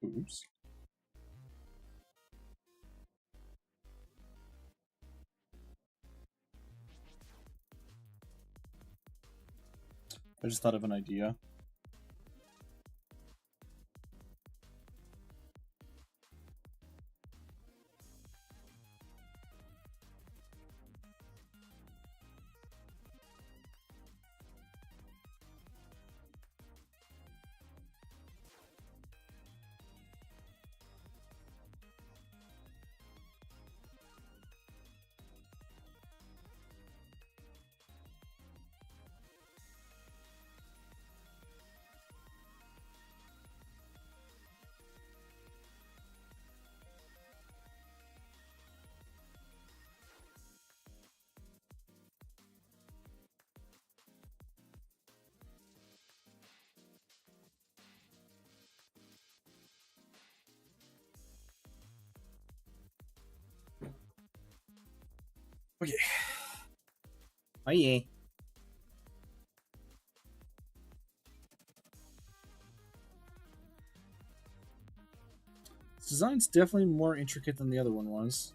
Oops. I just thought of an idea. Okay. Oh yeah. This design's definitely more intricate than the other one was.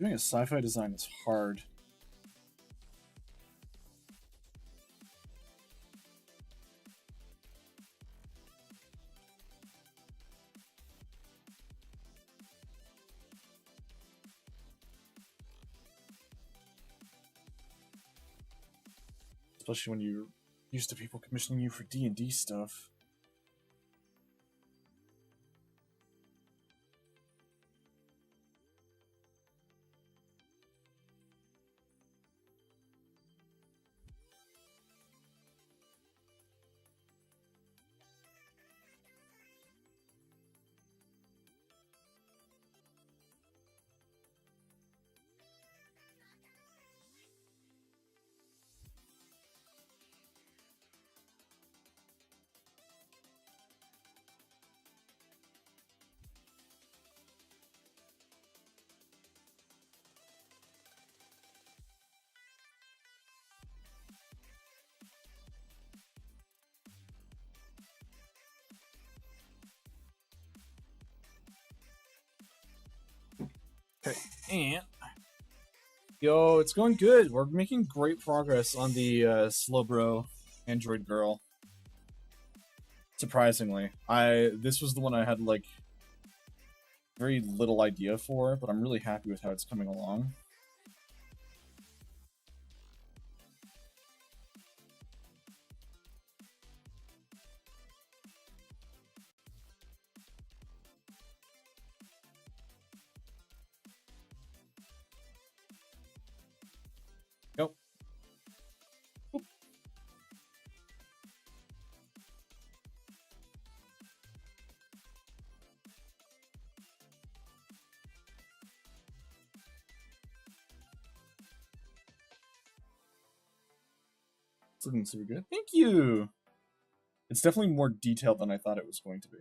Doing a sci-fi design is hard. Especially when you're used to people commissioning you for D&D stuff. Okay, and yo, it's going good. We're making great progress on the Slowbro Android girl. Surprisingly, this was the one I had like very little idea for, but I'm really happy with how it's coming along. Yep. Oop. It's looking super good. Thank you! It's definitely more detailed than I thought it was going to be.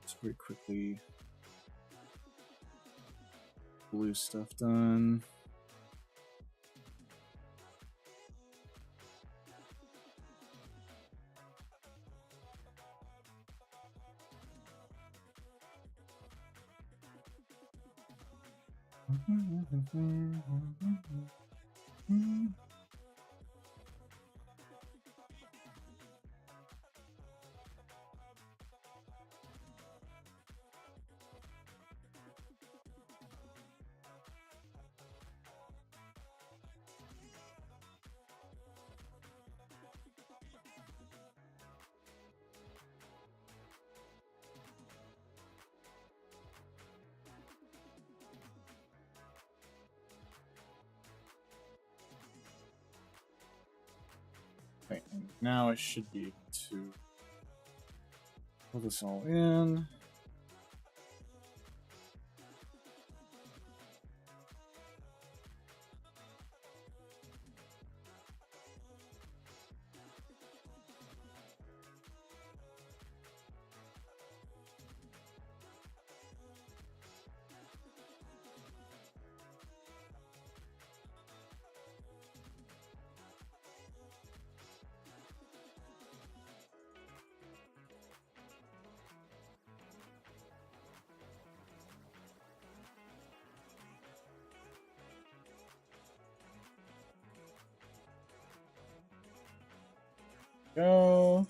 Just very quickly. Blue stuff done. Okay, and now I should be able to pull this all in. Go.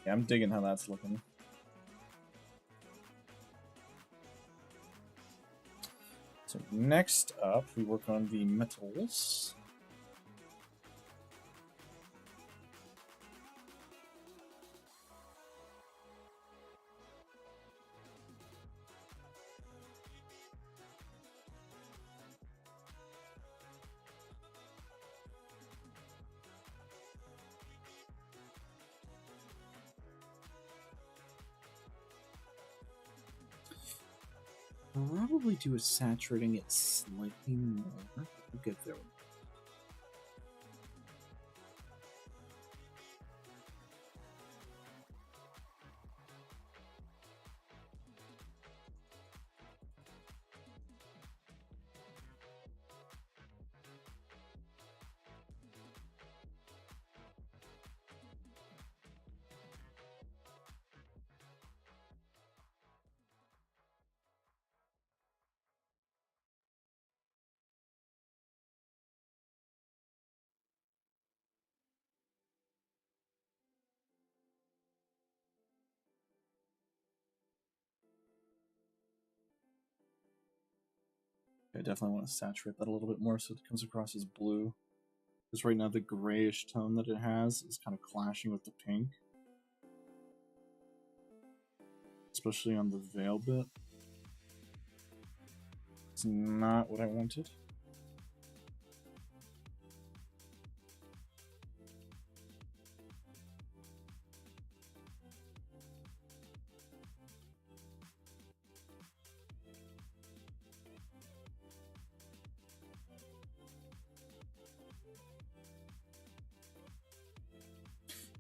Yeah, I'm digging how that's looking. So next up, we work on the metals. probably do a saturating it slightly more. We'll get there. I definitely want to saturate that a little bit more so it comes across as blue. Because right now the grayish tone that it has is kind of clashing with the pink. Especially on the veil bit. It's not what I wanted.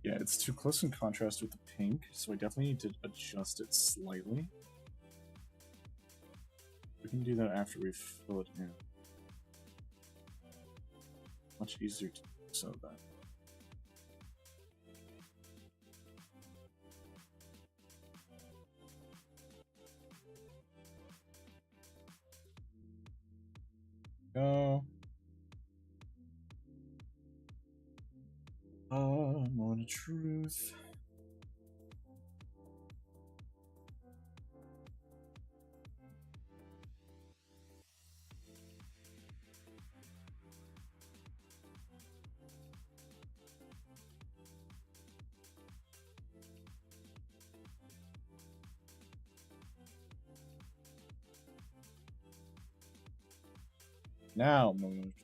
Yeah, it's too close in contrast with the pink, so I definitely need to adjust it slightly. We can do that after we fill it in. Much easier to do so that. Go. Moment of truth. Now, moment of truth.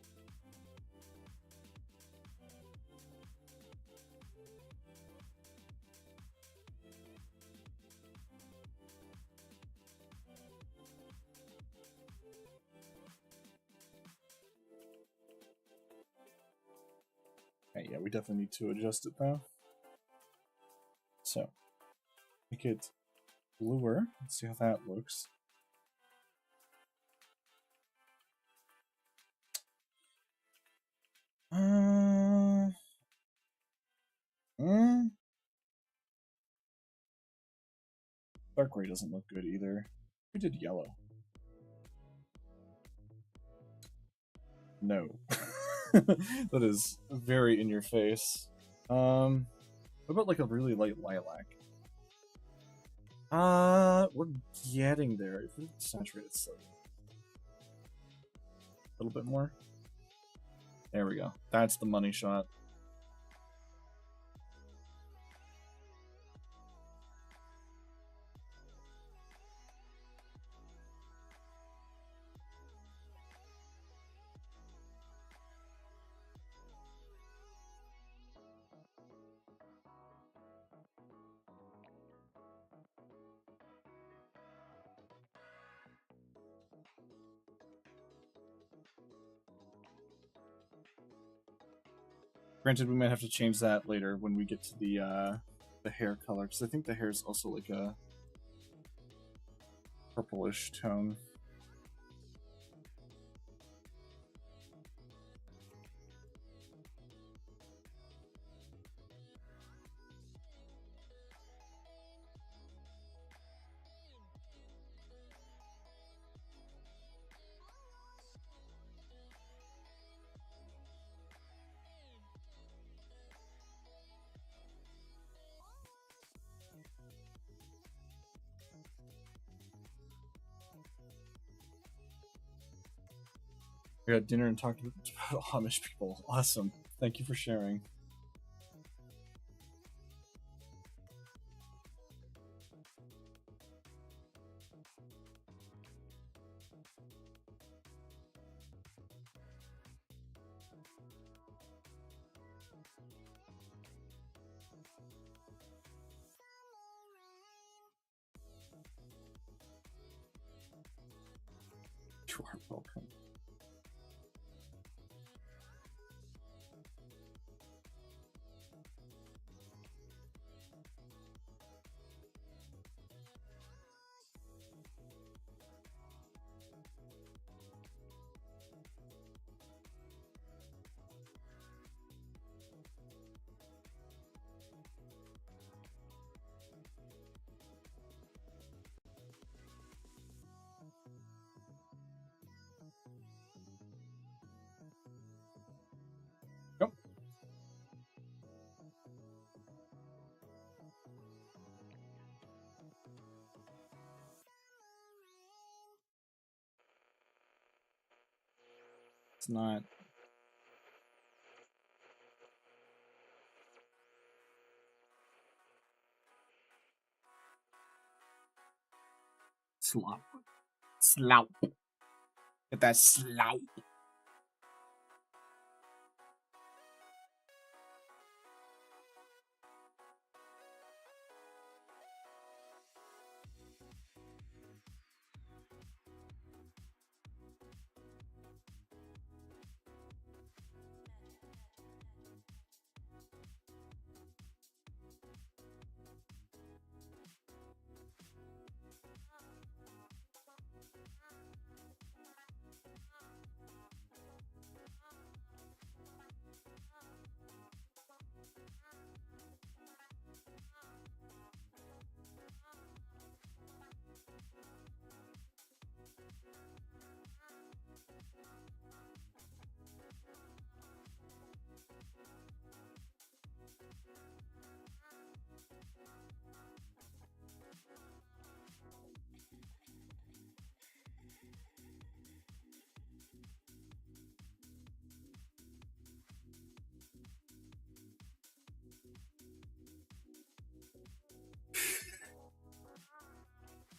Okay, yeah, we definitely need to adjust it though. So, make it bluer. Let's see how that looks. Dark gray doesn't look good either. We did yellow. No. That is very in your face. What about like a really light lilac? We're getting there. If we saturate it slightly. A little bit more. There we go. That's the money shot. Granted, we might have to change that later when we get to the hair color, because I think the hair is also like a purplish tone. We had dinner and talked about Amish people. Awesome. Thank you for sharing. You are welcome. Yep. It's not. Slop. Slout. Get that slout.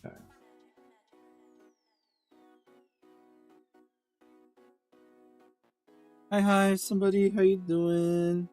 Okay. Hi, somebody. How you doing?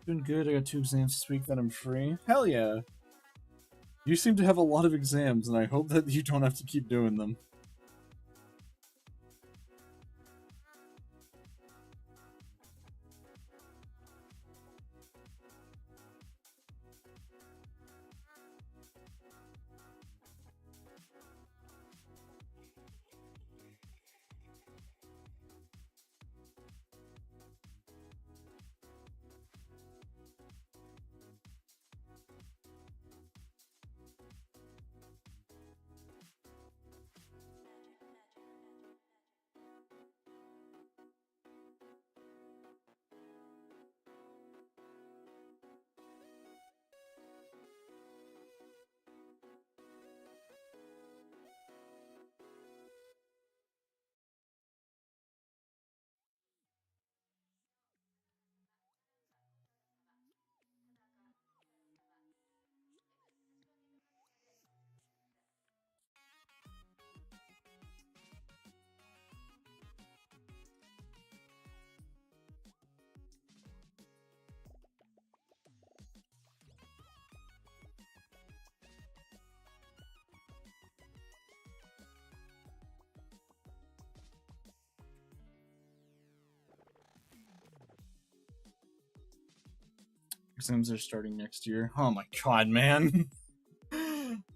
Doing good. I got 2 exams this week that I'm free. Hell yeah. You seem to have a lot of exams, and I hope that you don't have to keep doing them. Exams are starting next year. Oh my god, man.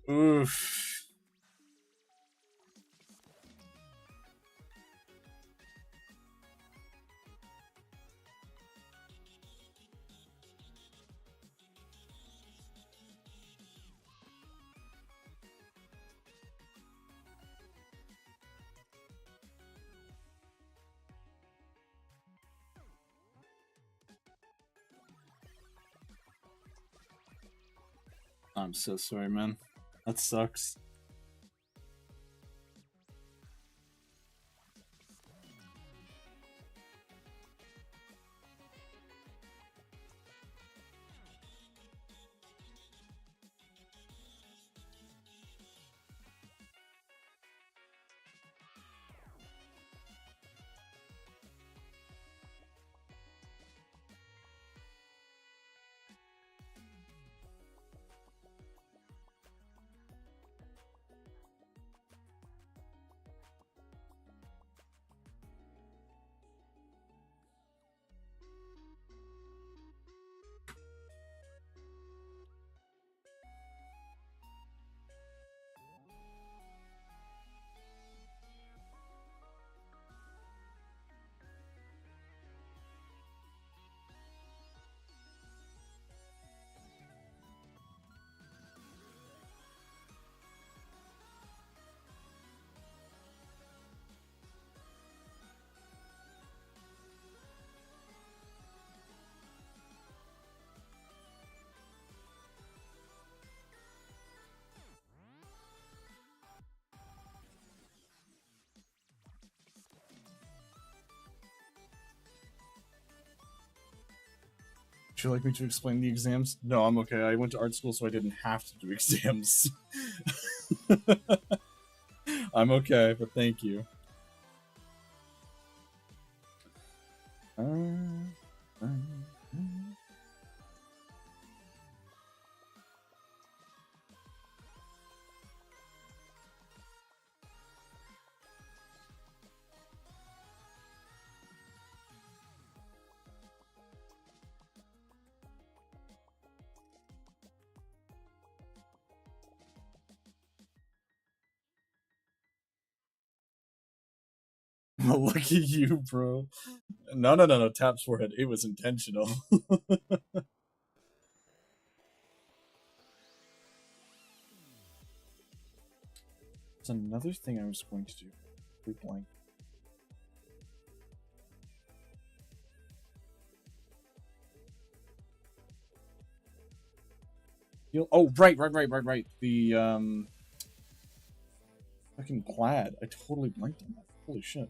Oof. I'm so sorry, man. That sucks. Would you like me to explain the exams? No, I'm okay. I went to art school, so I didn't have to do exams. I'm okay, but thank you. Lucky you, bro. No. Tap's forehead. It was intentional. There's another thing I was going to do. Blank. Oh, right. The fucking plaid. I totally blanked on that. Holy shit.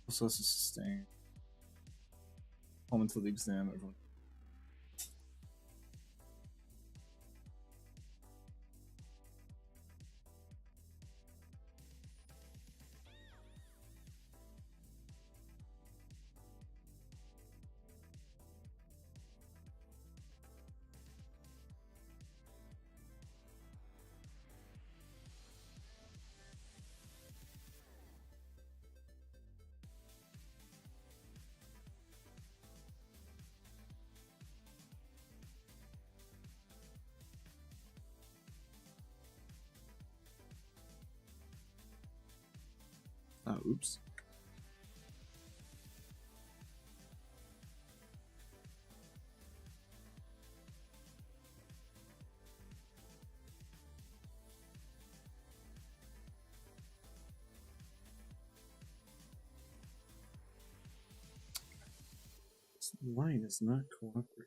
Also, this is staying home until the exam. Everyone. Oops. This line is not cooperating.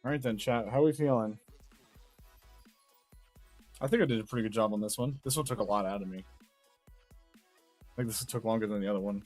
All right then, chat. How are we feeling? I think I did a pretty good job on this one. This one took a lot out of me. I think this took longer than the other one.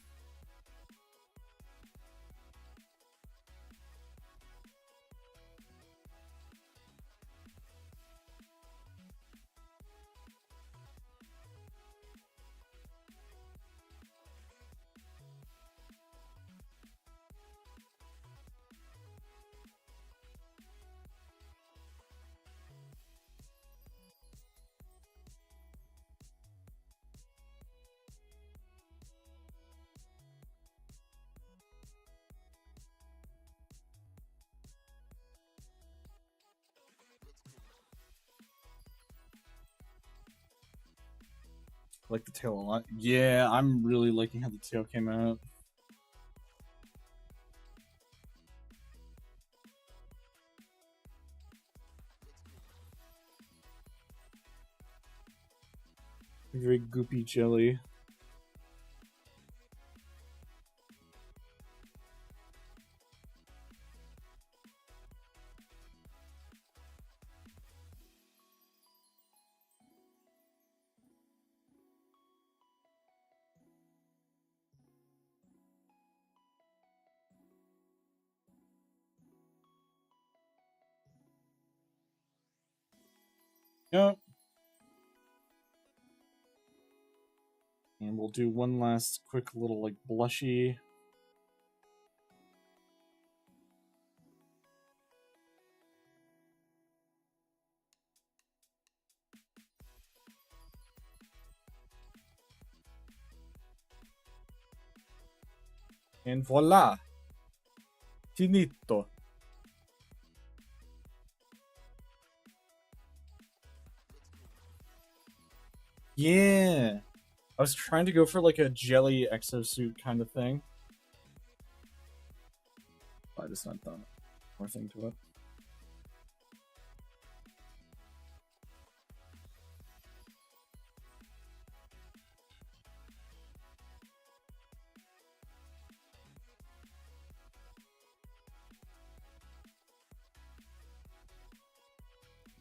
I like the tail a lot. Yeah, I'm really liking how the tail came out. Very goopy jelly. Yep. And we'll do one last quick little like blushy. And voila! Finito. Yeah! I was trying to go for like a jelly exosuit kind of thing. I just not done more thing to it.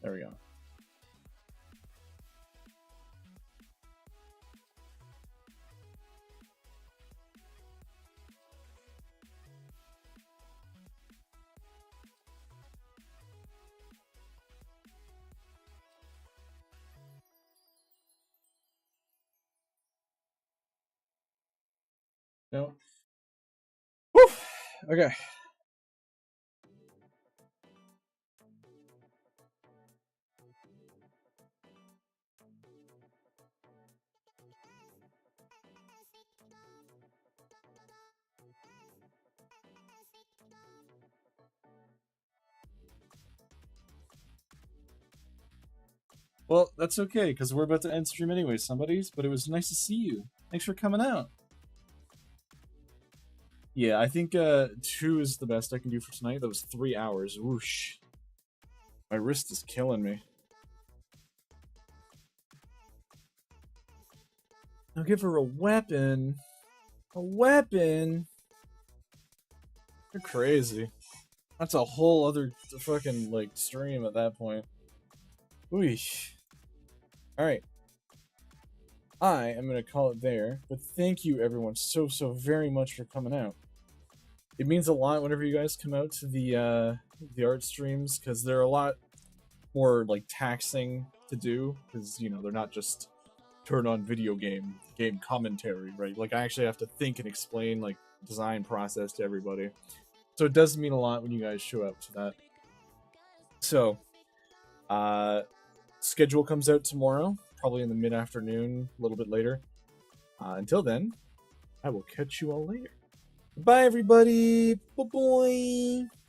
There we go. No. Woo! Okay. Well, that's okay, because we're about to end stream anyway, somebody's, but it was nice to see you. Thanks for coming out. Yeah, I think 2 is the best I can do for tonight. That was 3 hours. Whoosh. My wrist is killing me. I'll give her a weapon. A weapon? You're crazy. That's a whole other fucking, like, stream at that point. Weesh. Alright. I am going to call it there, but thank you everyone so very much for coming out. It means a lot whenever you guys come out to the art streams, because they're a lot more, like, taxing to do, because, you know, they're not just turn on video game commentary, right? Like, I actually have to think and explain, like, design process to everybody. So it does mean a lot when you guys show up to that. So, schedule comes out tomorrow, probably in the mid-afternoon, a little bit later. Until then, I will catch you all later. Bye, everybody. Bye-bye.